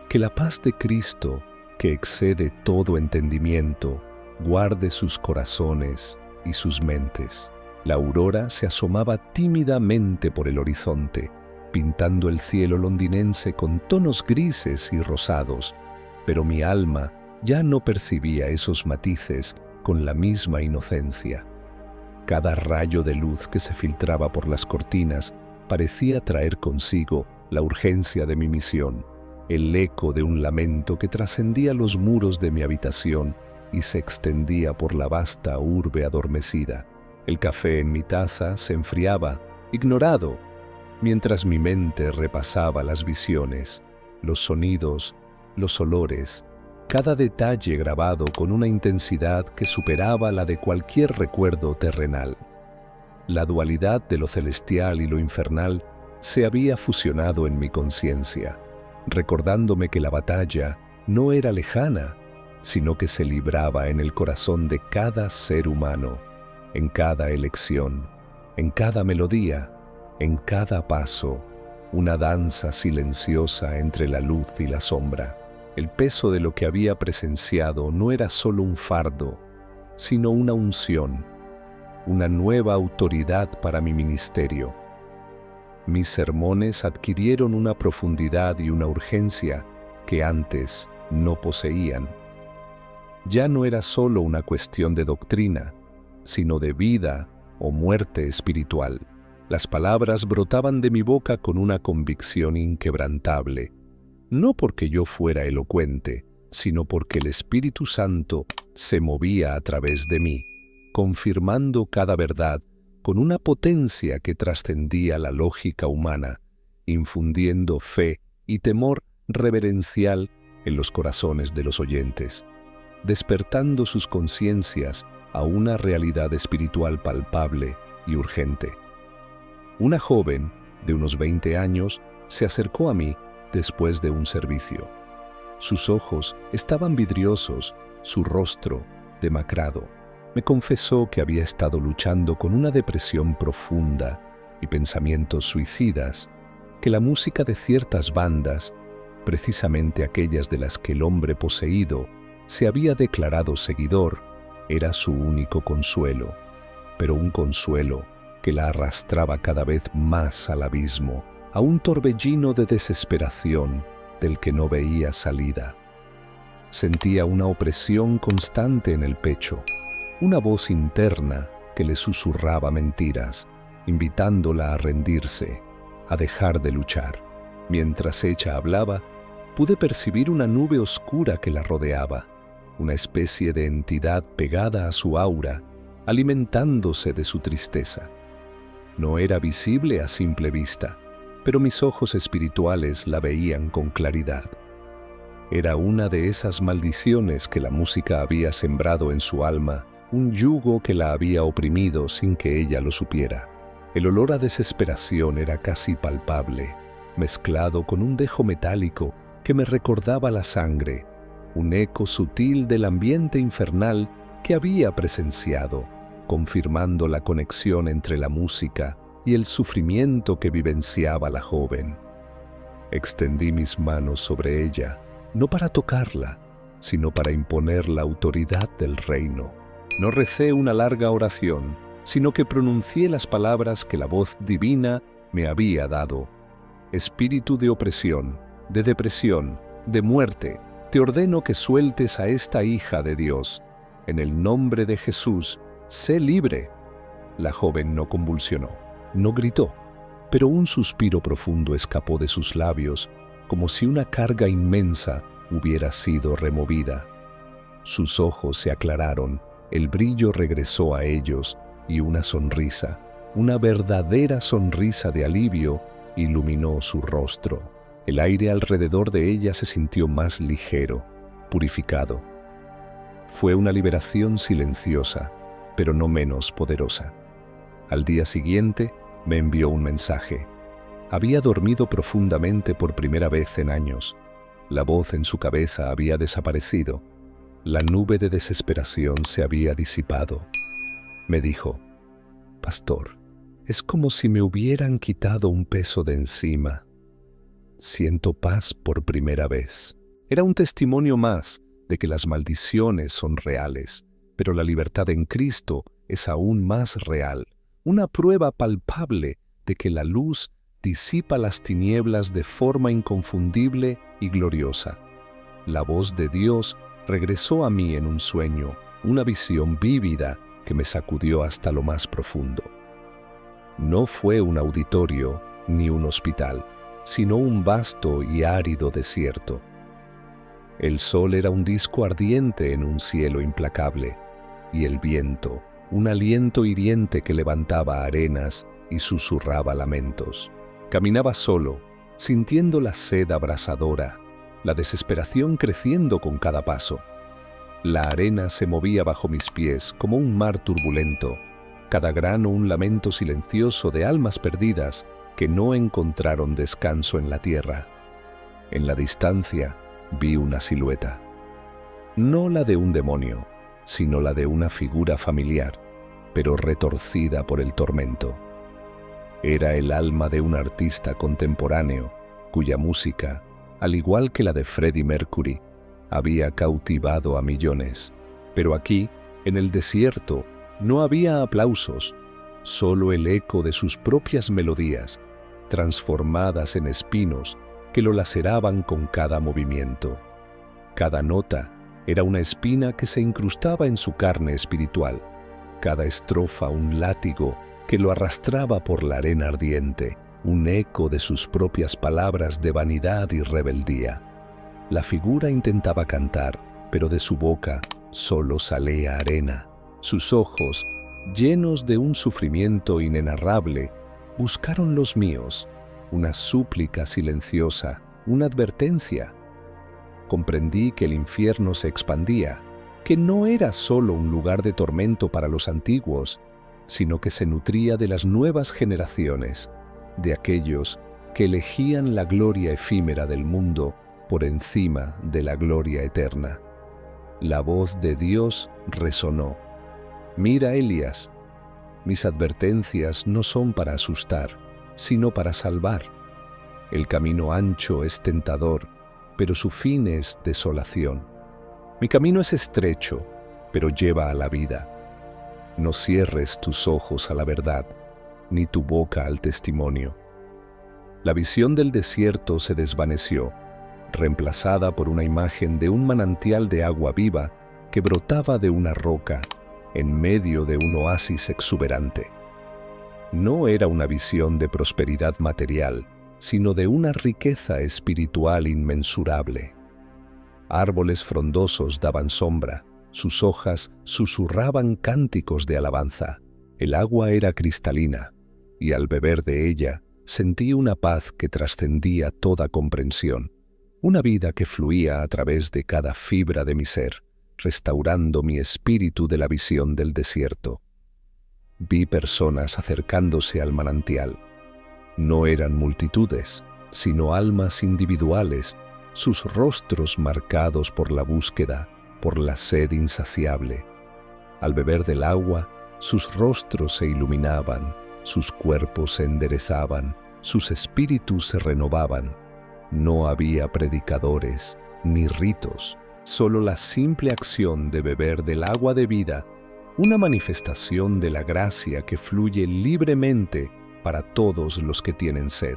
Que la paz de Cristo, que excede todo entendimiento, guarde sus corazones y sus mentes. La aurora se asomaba tímidamente por el horizonte, pintando el cielo londinense con tonos grises y rosados, pero mi alma ya no percibía esos matices con la misma inocencia. Cada rayo de luz que se filtraba por las cortinas parecía traer consigo la urgencia de mi misión, el eco de un lamento que trascendía los muros de mi habitación y se extendía por la vasta urbe adormecida. El café en mi taza se enfriaba, ignorado, mientras mi mente repasaba las visiones, los sonidos, los olores, cada detalle grabado con una intensidad que superaba la de cualquier recuerdo terrenal. La dualidad de lo celestial y lo infernal se había fusionado en mi conciencia, recordándome que la batalla no era lejana, sino que se libraba en el corazón de cada ser humano, en cada elección, en cada melodía, en cada paso, una danza silenciosa entre la luz y la sombra. El peso de lo que había presenciado no era solo un fardo, sino una unción, una nueva autoridad para mi ministerio. Mis sermones adquirieron una profundidad y una urgencia que antes no poseían. Ya no era solo una cuestión de doctrina, sino de vida o muerte espiritual. Las palabras brotaban de mi boca con una convicción inquebrantable, no porque yo fuera elocuente, sino porque el Espíritu Santo se movía a través de mí, confirmando cada verdad con una potencia que trascendía la lógica humana, infundiendo fe y temor reverencial en los corazones de los oyentes, despertando sus conciencias a una realidad espiritual palpable y urgente. Una joven de unos 20 años se acercó a mí después de un servicio. Sus ojos estaban vidriosos, su rostro demacrado. Me confesó que había estado luchando con una depresión profunda y pensamientos suicidas, que la música de ciertas bandas, precisamente aquellas de las que el hombre poseído se había declarado seguidor, era su único consuelo, pero un consuelo que la arrastraba cada vez más al abismo, a un torbellino de desesperación del que no veía salida. Sentía una opresión constante en el pecho, una voz interna que le susurraba mentiras, invitándola a rendirse, a dejar de luchar. Mientras ella hablaba, pude percibir una nube oscura que la rodeaba, una especie de entidad pegada a su aura, alimentándose de su tristeza. No era visible a simple vista, pero mis ojos espirituales la veían con claridad. Era una de esas maldiciones que la música había sembrado en su alma, un yugo que la había oprimido sin que ella lo supiera. El olor a desesperación era casi palpable, mezclado con un dejo metálico que me recordaba la sangre, un eco sutil del ambiente infernal que había presenciado, confirmando la conexión entre la música y el sufrimiento que vivenciaba la joven. Extendí mis manos sobre ella, no para tocarla, sino para imponer la autoridad del reino. No recé una larga oración, sino que pronuncié las palabras que la voz divina me había dado. Espíritu de opresión, de depresión, de muerte, te ordeno que sueltes a esta hija de Dios. En el nombre de Jesús, sé libre. La joven no convulsionó, no gritó, pero un suspiro profundo escapó de sus labios, como si una carga inmensa hubiera sido removida. Sus ojos se aclararon, el brillo regresó a ellos y una sonrisa, una verdadera sonrisa de alivio, iluminó su rostro. El aire alrededor de ella se sintió más ligero, purificado. Fue una liberación silenciosa, pero no menos poderosa. Al día siguiente me envió un mensaje. Había dormido profundamente por primera vez en años. La voz en su cabeza había desaparecido. La nube de desesperación se había disipado. Me dijo: «Pastor, es como si me hubieran quitado un peso de encima. Siento paz por primera vez». Era un testimonio más de que las maldiciones son reales, pero la libertad en Cristo es aún más real, una prueba palpable de que la luz disipa las tinieblas de forma inconfundible y gloriosa. La voz de Dios regresó a mí en un sueño, una visión vívida que me sacudió hasta lo más profundo. No fue un auditorio ni un hospital, sino un vasto y árido desierto. El sol era un disco ardiente en un cielo implacable, y el viento, un aliento hiriente que levantaba arenas y susurraba lamentos. Caminaba solo, sintiendo la sed abrasadora, la desesperación creciendo con cada paso. La arena se movía bajo mis pies como un mar turbulento, cada grano un lamento silencioso de almas perdidas que no encontraron descanso en la tierra. En la distancia vi una silueta, no la de un demonio, sino la de una figura familiar, pero retorcida por el tormento. Era el alma de un artista contemporáneo, cuya música, al igual que la de Freddie Mercury, había cautivado a millones. Pero aquí, en el desierto, no había aplausos, solo el eco de sus propias melodías, transformadas en espinos que lo laceraban con cada movimiento. Cada nota era una espina que se incrustaba en su carne espiritual, cada estrofa un látigo que lo arrastraba por la arena ardiente, un eco de sus propias palabras de vanidad y rebeldía. La figura intentaba cantar, pero de su boca solo salía arena. Sus ojos, llenos de un sufrimiento inenarrable, buscaron los míos, una súplica silenciosa, una advertencia. Comprendí que el infierno se expandía, que no era solo un lugar de tormento para los antiguos, sino que se nutría de las nuevas generaciones, de aquellos que elegían la gloria efímera del mundo por encima de la gloria eterna. La voz de Dios resonó. Mira, Elías, mis advertencias no son para asustar, sino para salvar. El camino ancho es tentador, pero su fin es desolación. Mi camino es estrecho, pero lleva a la vida. No cierres tus ojos a la verdad, ni tu boca al testimonio. La visión del desierto se desvaneció, reemplazada por una imagen de un manantial de agua viva que brotaba de una roca en medio de un oasis exuberante. No era una visión de prosperidad material, sino de una riqueza espiritual inmensurable. Árboles frondosos daban sombra, sus hojas susurraban cánticos de alabanza. El agua era cristalina, y al beber de ella sentí una paz que trascendía toda comprensión, una vida que fluía a través de cada fibra de mi ser, restaurando mi espíritu de la visión del desierto. Vi personas acercándose al manantial. No eran multitudes, sino almas individuales, sus rostros marcados por la búsqueda, por la sed insaciable. Al beber del agua, sus rostros se iluminaban, sus cuerpos se enderezaban, sus espíritus se renovaban. No había predicadores ni ritos, solo la simple acción de beber del agua de vida, una manifestación de la gracia que fluye libremente para todos los que tienen sed,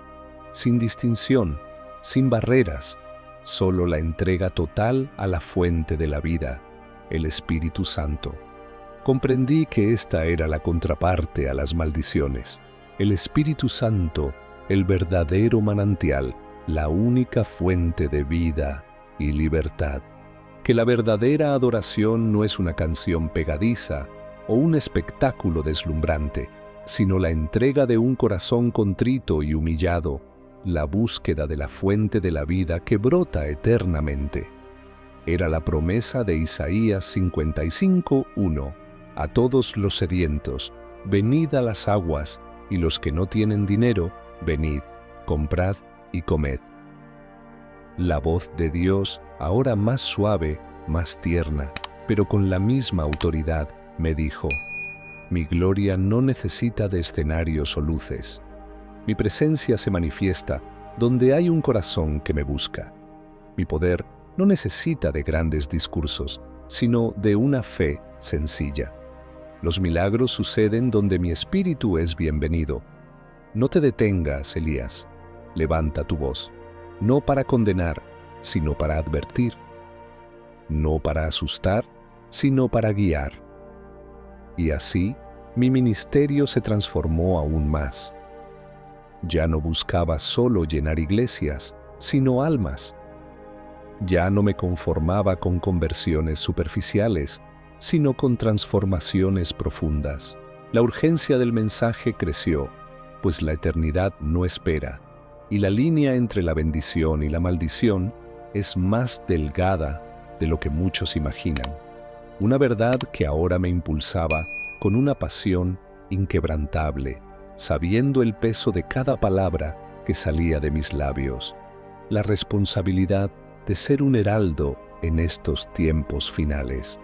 sin distinción, sin barreras, solo la entrega total a la fuente de la vida, el Espíritu Santo. Comprendí que esta era la contraparte a las maldiciones, el Espíritu Santo, el verdadero manantial, la única fuente de vida y libertad. Que la verdadera adoración no es una canción pegadiza o un espectáculo deslumbrante, sino la entrega de un corazón contrito y humillado, la búsqueda de la fuente de la vida que brota eternamente. Era la promesa de Isaías 55:1. A todos los sedientos, venid a las aguas, y los que no tienen dinero, venid, comprad y comed. La voz de Dios, ahora más suave, más tierna, pero con la misma autoridad, me dijo: mi gloria no necesita de escenarios o luces. Mi presencia se manifiesta donde hay un corazón que me busca. Mi poder no necesita de grandes discursos, sino de una fe sencilla. Los milagros suceden donde mi espíritu es bienvenido. No te detengas, Elías. Levanta tu voz, no para condenar, sino para advertir. No para asustar, sino para guiar. Y así, mi ministerio se transformó aún más. Ya no buscaba solo llenar iglesias, sino almas. Ya no me conformaba con conversiones superficiales, sino con transformaciones profundas. La urgencia del mensaje creció, pues la eternidad no espera, y la línea entre la bendición y la maldición es más delgada de lo que muchos imaginan. Una verdad que ahora me impulsaba con una pasión inquebrantable, sabiendo el peso de cada palabra que salía de mis labios, la responsabilidad de ser un heraldo en estos tiempos finales.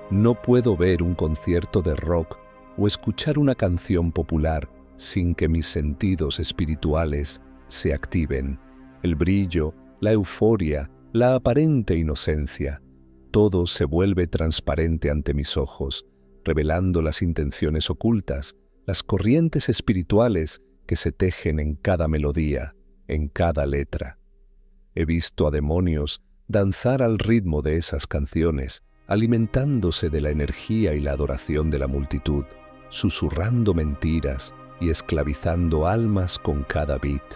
No puedo ver un concierto de rock o escuchar una canción popular sin que mis sentidos espirituales se activen. El brillo, la euforia, la aparente inocencia, todo se vuelve transparente ante mis ojos, revelando las intenciones ocultas, las corrientes espirituales que se tejen en cada melodía, en cada letra. He visto a demonios danzar al ritmo de esas canciones, alimentándose de la energía y la adoración de la multitud, susurrando mentiras y esclavizando almas con cada beat.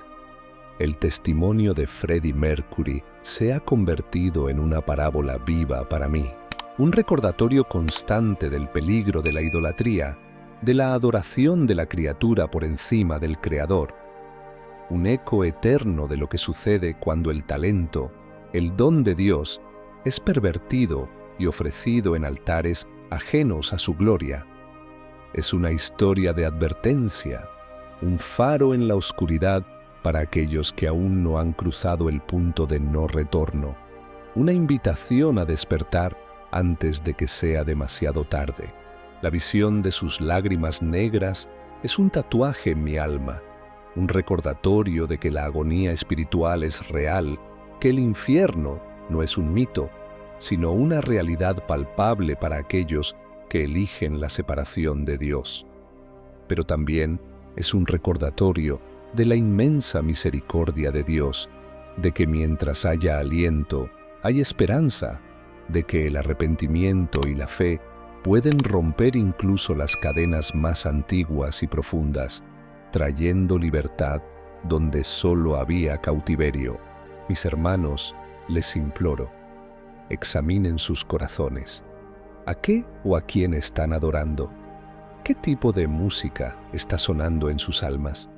El testimonio de Freddie Mercury se ha convertido en una parábola viva para mí, un recordatorio constante del peligro de la idolatría, de la adoración de la criatura por encima del Creador, un eco eterno de lo que sucede cuando el talento, el don de Dios, es pervertido y ofrecido en altares ajenos a su gloria. Es una historia de advertencia, un faro en la oscuridad para aquellos que aún no han cruzado el punto de no retorno, una invitación a despertar antes de que sea demasiado tarde. La visión de sus lágrimas negras es un tatuaje en mi alma, un recordatorio de que la agonía espiritual es real, que el infierno no es un mito, sino una realidad palpable para aquellos que eligen la separación de Dios. Pero también es un recordatorio de la inmensa misericordia de Dios, de que mientras haya aliento, hay esperanza, de que el arrepentimiento y la fe pueden romper incluso las cadenas más antiguas y profundas, trayendo libertad donde solo había cautiverio. Mis hermanos, les imploro, examinen sus corazones. ¿A qué o a quién están adorando? ¿Qué tipo de música está sonando en sus almas?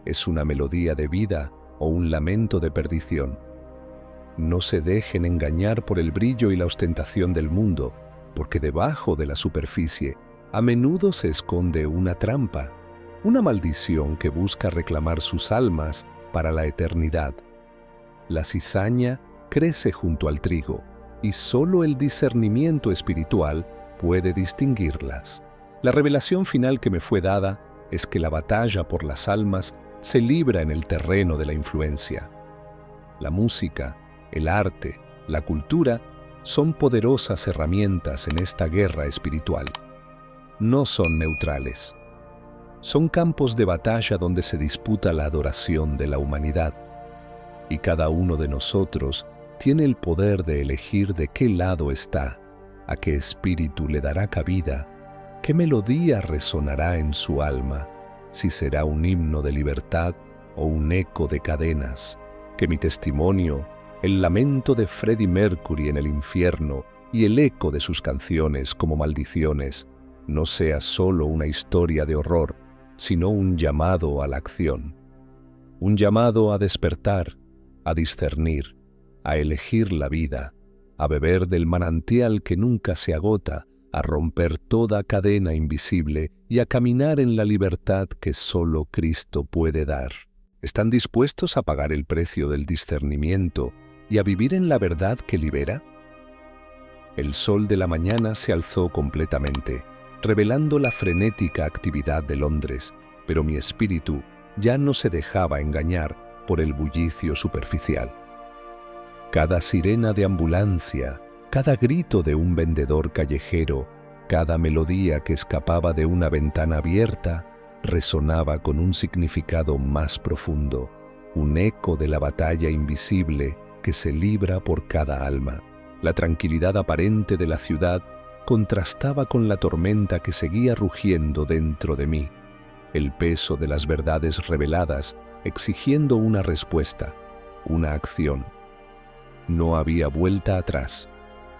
¿Es una melodía de vida o un lamento de perdición? No se dejen engañar por el brillo y la ostentación del mundo, porque debajo de la superficie a menudo se esconde una trampa, una maldición que busca reclamar sus almas para la eternidad. La cizaña crece junto al trigo, y solo el discernimiento espiritual puede distinguirlas. La revelación final que me fue dada es que la batalla por las almas se libra en el terreno de la influencia. La música, el arte, la cultura son poderosas herramientas en esta guerra espiritual. No son neutrales. Son campos de batalla donde se disputa la adoración de la humanidad. Y cada uno de nosotros tiene el poder de elegir de qué lado está, a qué espíritu le dará cabida, qué melodía resonará en su alma, si será un himno de libertad o un eco de cadenas. Que mi testimonio, el lamento de Freddie Mercury en el infierno y el eco de sus canciones como maldiciones, no sea solo una historia de horror, sino un llamado a la acción. Un llamado a despertar, a discernir, a elegir la vida, a beber del manantial que nunca se agota, a romper toda cadena invisible y a caminar en la libertad que solo Cristo puede dar. ¿Están dispuestos a pagar el precio del discernimiento y a vivir en la verdad que libera? El sol de la mañana se alzó completamente, revelando la frenética actividad de Londres, pero mi espíritu ya no se dejaba engañar por el bullicio superficial. Cada sirena de ambulancia, cada grito de un vendedor callejero, cada melodía que escapaba de una ventana abierta, resonaba con un significado más profundo, un eco de la batalla invisible que se libra por cada alma. La tranquilidad aparente de la ciudad contrastaba con la tormenta que seguía rugiendo dentro de mí, el peso de las verdades reveladas exigiendo una respuesta, una acción. No había vuelta atrás.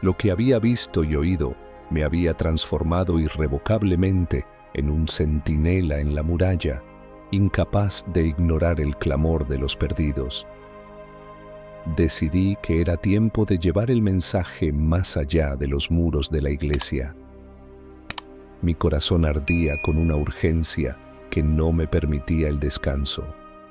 Lo que había visto y oído me había transformado irrevocablemente en un centinela en la muralla, incapaz de ignorar el clamor de los perdidos. Decidí que era tiempo de llevar el mensaje más allá de los muros de la iglesia. Mi corazón ardía con una urgencia que no me permitía el descanso.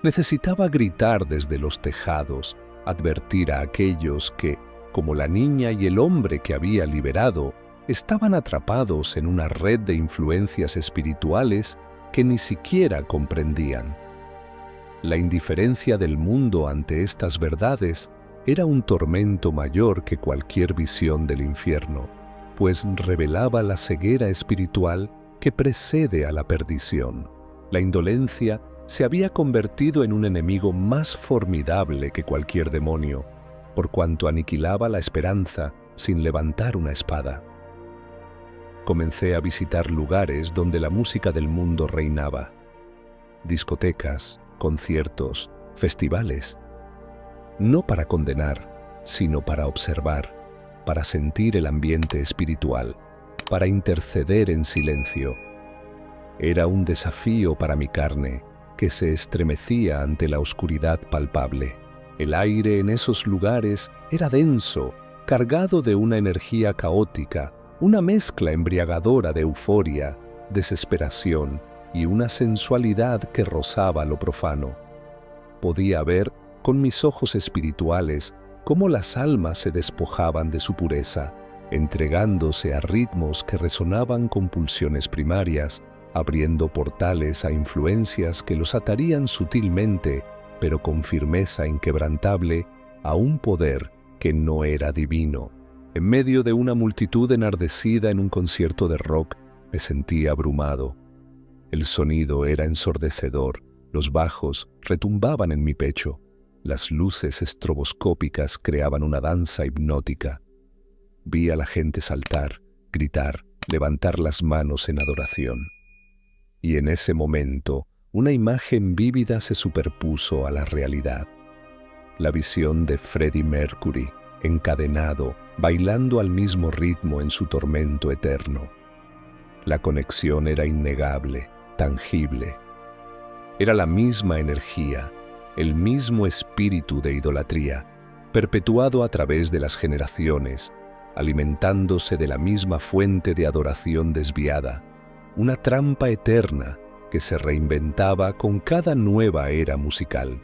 Necesitaba gritar desde los tejados, advertir a aquellos que, como la niña y el hombre que había liberado, estaban atrapados en una red de influencias espirituales que ni siquiera comprendían. La indiferencia del mundo ante estas verdades era un tormento mayor que cualquier visión del infierno, pues revelaba la ceguera espiritual que precede a la perdición. La indolencia se había convertido en un enemigo más formidable que cualquier demonio, por cuanto aniquilaba la esperanza sin levantar una espada. Comencé a visitar lugares donde la música del mundo reinaba. Discotecas, conciertos, festivales. No para condenar, sino para observar, para sentir el ambiente espiritual, para interceder en silencio. Era un desafío para mi carne, que se estremecía ante la oscuridad palpable. El aire en esos lugares era denso, cargado de una energía caótica, una mezcla embriagadora de euforia, desesperación y una sensualidad que rozaba lo profano. Podía ver con mis ojos espirituales cómo las almas se despojaban de su pureza, entregándose a ritmos que resonaban con pulsiones primarias, abriendo portales a influencias que los atarían sutilmente, pero con firmeza inquebrantable, a un poder que no era divino. En medio de una multitud enardecida en un concierto de rock, me sentí abrumado. El sonido era ensordecedor, los bajos retumbaban en mi pecho, las luces estroboscópicas creaban una danza hipnótica. Vi a la gente saltar, gritar, levantar las manos en adoración. Y en ese momento, una imagen vívida se superpuso a la realidad. La visión de Freddie Mercury, encadenado, bailando al mismo ritmo en su tormento eterno. La conexión era innegable, tangible. Era la misma energía, el mismo espíritu de idolatría, perpetuado a través de las generaciones, alimentándose de la misma fuente de adoración desviada, una trampa eterna que se reinventaba con cada nueva era musical.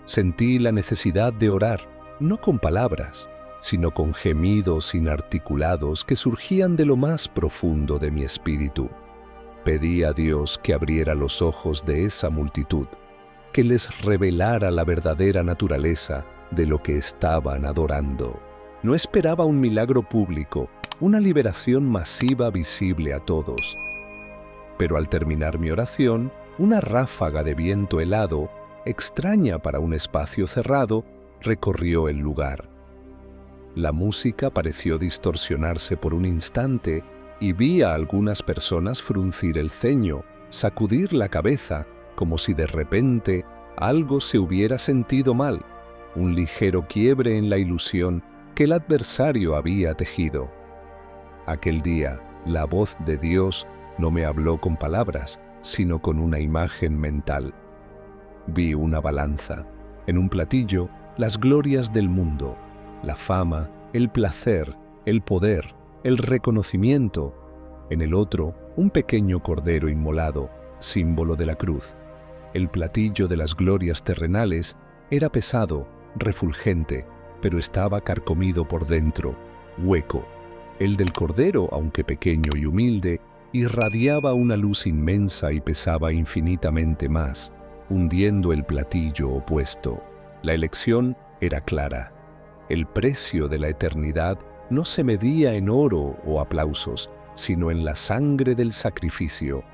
Sentí la necesidad de orar, no con palabras, sino con gemidos inarticulados que surgían de lo más profundo de mi espíritu. Pedí a Dios que abriera los ojos de esa multitud, que les revelara la verdadera naturaleza de lo que estaban adorando. No esperaba un milagro público, una liberación masiva visible a todos. Pero al terminar mi oración, una ráfaga de viento helado, extraña para un espacio cerrado, recorrió el lugar. La música pareció distorsionarse por un instante y vi a algunas personas fruncir el ceño, sacudir la cabeza, como si de repente algo se hubiera sentido mal, un ligero quiebre en la ilusión que el adversario había tejido. Aquel día, la voz de Dios no me habló con palabras, sino con una imagen mental. Vi una balanza. En un platillo, las glorias del mundo, la fama, el placer, el poder, el reconocimiento. En el otro, un pequeño cordero inmolado, símbolo de la cruz. El platillo de las glorias terrenales era pesado, refulgente, pero estaba carcomido por dentro, hueco. El del cordero, aunque pequeño y humilde, irradiaba una luz inmensa y pesaba infinitamente más, hundiendo el platillo opuesto. La elección era clara. El precio de la eternidad no se medía en oro o aplausos, sino en la sangre del sacrificio,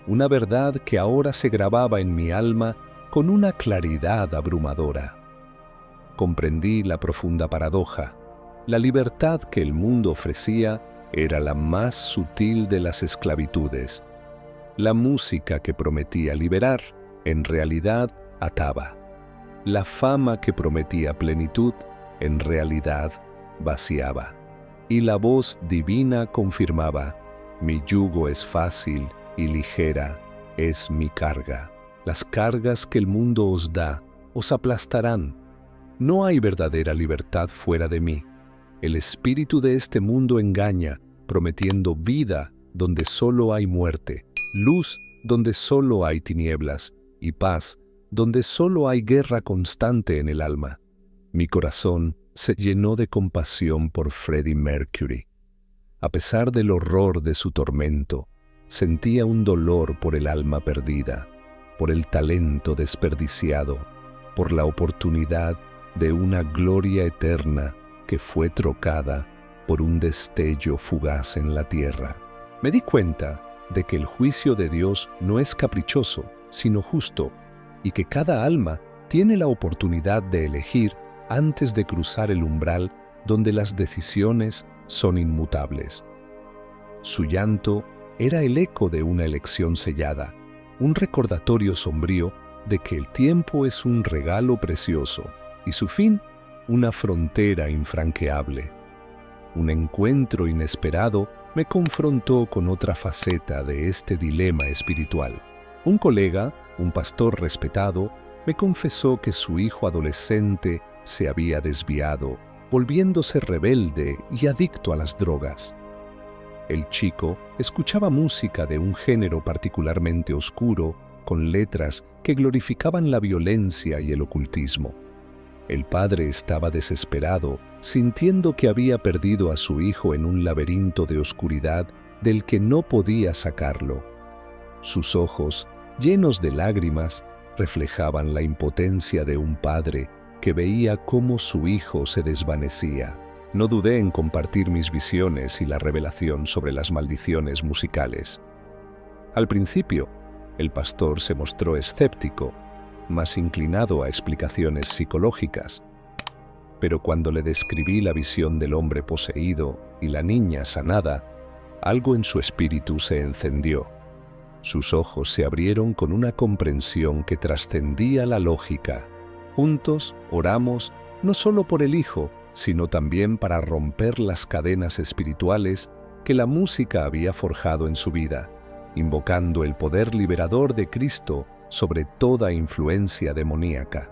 una verdad que ahora se grababa en mi alma con una claridad abrumadora. Comprendí la profunda paradoja. La libertad que el mundo ofrecía era la más sutil de las esclavitudes. La música que prometía liberar, en realidad, ataba. La fama que prometía plenitud, en realidad vaciaba. Y la voz divina confirmaba: mi yugo es fácil y ligera es mi carga. Las cargas que el mundo os da os aplastarán. No hay verdadera libertad fuera de mí. El espíritu de este mundo engaña, prometiendo vida donde solo hay muerte, luz donde solo hay tinieblas, y paz donde solo hay guerra constante en el alma. Mi corazón se llenó de compasión por Freddie Mercury. A pesar del horror de su tormento, sentía un dolor por el alma perdida, por el talento desperdiciado, por la oportunidad de una gloria eterna que fue trocada por un destello fugaz en la tierra. Me di cuenta de que el juicio de Dios no es caprichoso, sino justo, y que cada alma tiene la oportunidad de elegir antes de cruzar el umbral donde las decisiones son inmutables. Su llanto era el eco de una elección sellada, un recordatorio sombrío de que el tiempo es un regalo precioso y su fin una frontera infranqueable. Un encuentro inesperado me confrontó con otra faceta de este dilema espiritual. Un colega, un pastor respetado, me confesó que su hijo adolescente se había desviado, volviéndose rebelde y adicto a las drogas. El chico escuchaba música de un género particularmente oscuro, con letras que glorificaban la violencia y el ocultismo. El padre estaba desesperado, sintiendo que había perdido a su hijo en un laberinto de oscuridad del que no podía sacarlo. Sus ojos, llenos de lágrimas, reflejaban la impotencia de un padre que veía cómo su hijo se desvanecía. No dudé en compartir mis visiones y la revelación sobre las maldiciones musicales. Al principio, el pastor se mostró escéptico, más inclinado a explicaciones psicológicas. Pero cuando le describí la visión del hombre poseído y la niña sanada, algo en su espíritu se encendió. Sus ojos se abrieron con una comprensión que trascendía la lógica. Juntos oramos no solo por el hijo, sino también para romper las cadenas espirituales que la música había forjado en su vida, invocando el poder liberador de Cristo sobre toda influencia demoníaca.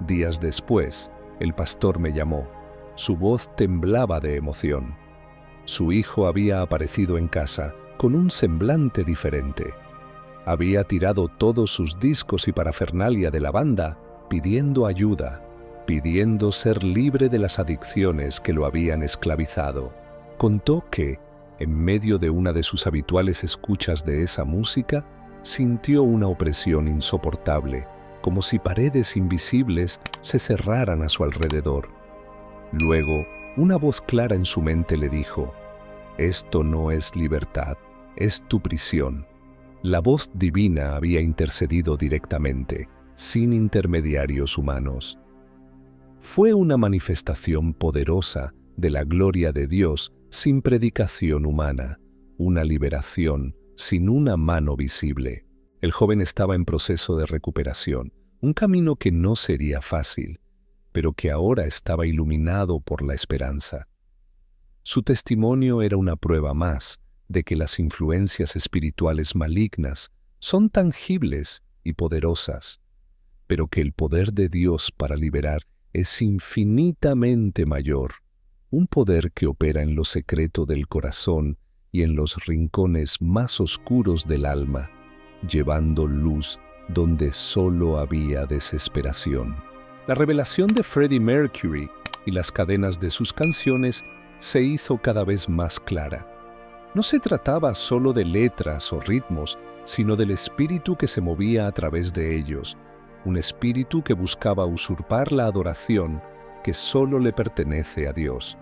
Días después, el pastor me llamó. Su voz temblaba de emoción. Su hijo había aparecido en casa con un semblante diferente. Había tirado todos sus discos y parafernalia de la banda, pidiendo ayuda, pidiendo ser libre de las adicciones que lo habían esclavizado. Contó que, en medio de una de sus habituales escuchas de esa música, sintió una opresión insoportable, como si paredes invisibles se cerraran a su alrededor. Luego, una voz clara en su mente le dijo: «Esto no es libertad, es tu prisión». La voz divina había intercedido directamente, sin intermediarios humanos. Fue una manifestación poderosa de la gloria de Dios sin predicación humana, una liberación sin una mano visible. El joven estaba en proceso de recuperación, un camino que no sería fácil, pero que ahora estaba iluminado por la esperanza. Su testimonio era una prueba más de que las influencias espirituales malignas son tangibles y poderosas, pero que el poder de Dios para liberar es infinitamente mayor, un poder que opera en lo secreto del corazón y en los rincones más oscuros del alma, llevando luz donde solo había desesperación. La revelación de Freddie Mercury y las cadenas de sus canciones se hizo cada vez más clara. No se trataba solo de letras o ritmos, sino del espíritu que se movía a través de ellos, un espíritu que buscaba usurpar la adoración que solo le pertenece a Dios.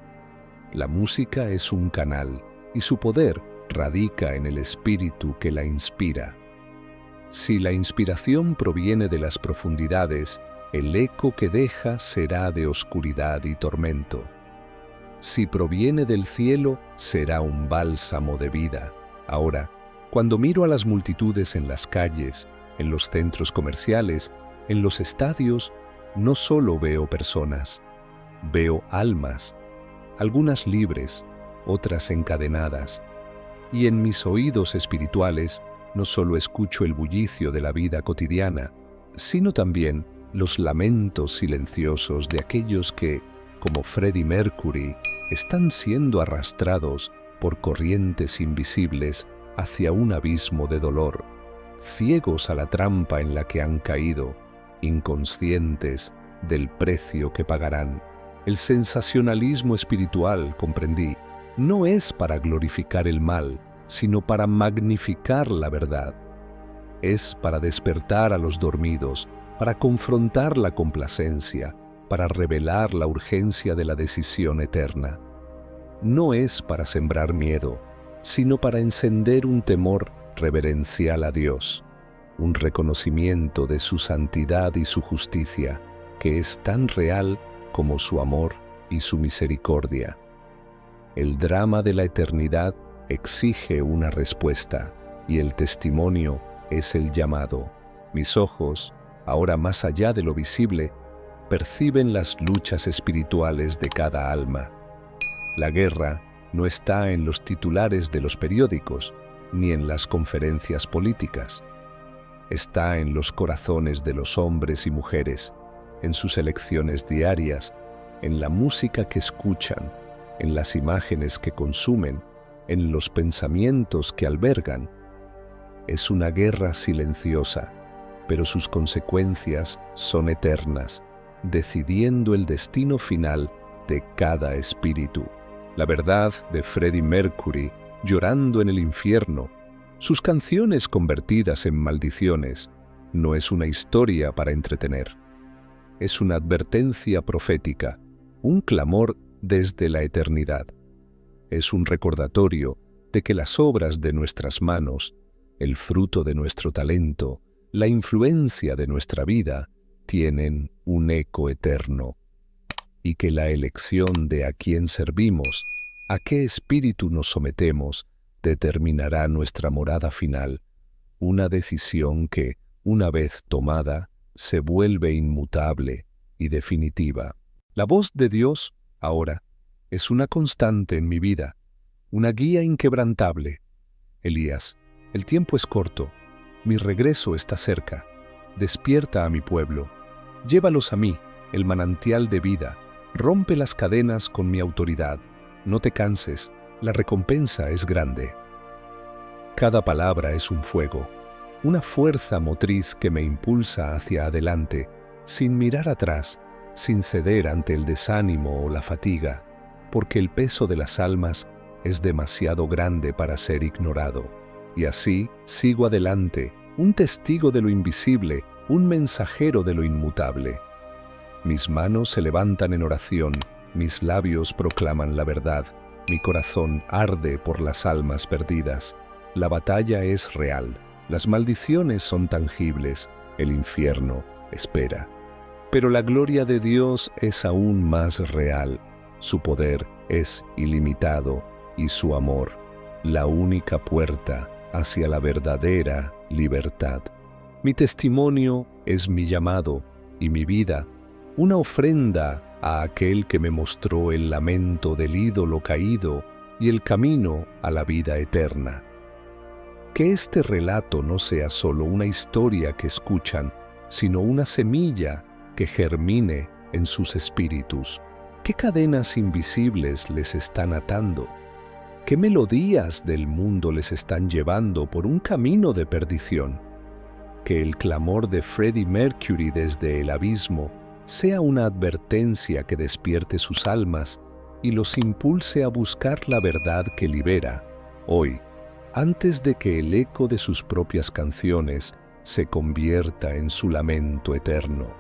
La música es un canal, y su poder radica en el espíritu que la inspira. Si la inspiración proviene de las profundidades, el eco que deja será de oscuridad y tormento. Si proviene del cielo, será un bálsamo de vida. Ahora, cuando miro a las multitudes en las calles, en los centros comerciales, en los estadios, no solo veo personas, veo almas, algunas libres, otras encadenadas, y en mis oídos espirituales no solo escucho el bullicio de la vida cotidiana, sino también los lamentos silenciosos de aquellos que, como Freddie Mercury, están siendo arrastrados por corrientes invisibles hacia un abismo de dolor, ciegos a la trampa en la que han caído, inconscientes del precio que pagarán. El sensacionalismo espiritual, comprendí, no es para glorificar el mal, sino para magnificar la verdad. Es para despertar a los dormidos, para confrontar la complacencia, para revelar la urgencia de la decisión eterna. No es para sembrar miedo, sino para encender un temor reverencial a Dios, un reconocimiento de su santidad y su justicia, que es tan real como su amor y su misericordia. El drama de la eternidad exige una respuesta, y el testimonio es el llamado. Mis ojos, ahora más allá de lo visible, perciben las luchas espirituales de cada alma. La guerra no está en los titulares de los periódicos, ni en las conferencias políticas. Está en los corazones de los hombres y mujeres, en sus elecciones diarias, en la música que escuchan, en las imágenes que consumen, en los pensamientos que albergan. Es una guerra silenciosa, pero sus consecuencias son eternas, decidiendo el destino final de cada espíritu. La verdad de Freddie Mercury llorando en el infierno, sus canciones convertidas en maldiciones, no es una historia para entretener. Es una advertencia profética, un clamor desde la eternidad. Es un recordatorio de que las obras de nuestras manos, el fruto de nuestro talento, la influencia de nuestra vida, tienen un eco eterno, y que la elección de a quién servimos, a qué espíritu nos sometemos, determinará nuestra morada final, una decisión que, una vez tomada, se vuelve inmutable y definitiva. La voz de Dios, ahora, es una constante en mi vida, una guía inquebrantable. Elías, el tiempo es corto, mi regreso está cerca. Despierta a mi pueblo, llévalos a mí, el manantial de vida, rompe las cadenas con mi autoridad. No te canses, la recompensa es grande. Cada palabra es un fuego, una fuerza motriz que me impulsa hacia adelante, sin mirar atrás, sin ceder ante el desánimo o la fatiga, porque el peso de las almas es demasiado grande para ser ignorado. Y así sigo adelante, un testigo de lo invisible, un mensajero de lo inmutable. Mis manos se levantan en oración, mis labios proclaman la verdad, mi corazón arde por las almas perdidas. La batalla es real, las maldiciones son tangibles, el infierno espera. Pero la gloria de Dios es aún más real, su poder es ilimitado y su amor, la única puerta hacia la verdadera libertad. Mi testimonio es mi llamado y mi vida, una ofrenda a aquel que me mostró el lamento del ídolo caído y el camino a la vida eterna. Que este relato no sea solo una historia que escuchan, sino una semilla que germine en sus espíritus. ¿Qué cadenas invisibles les están atando? ¿Qué melodías del mundo les están llevando por un camino de perdición? Que el clamor de Freddie Mercury desde el abismo sea una advertencia que despierte sus almas y los impulse a buscar la verdad que libera, hoy, antes de que el eco de sus propias canciones se convierta en su lamento eterno.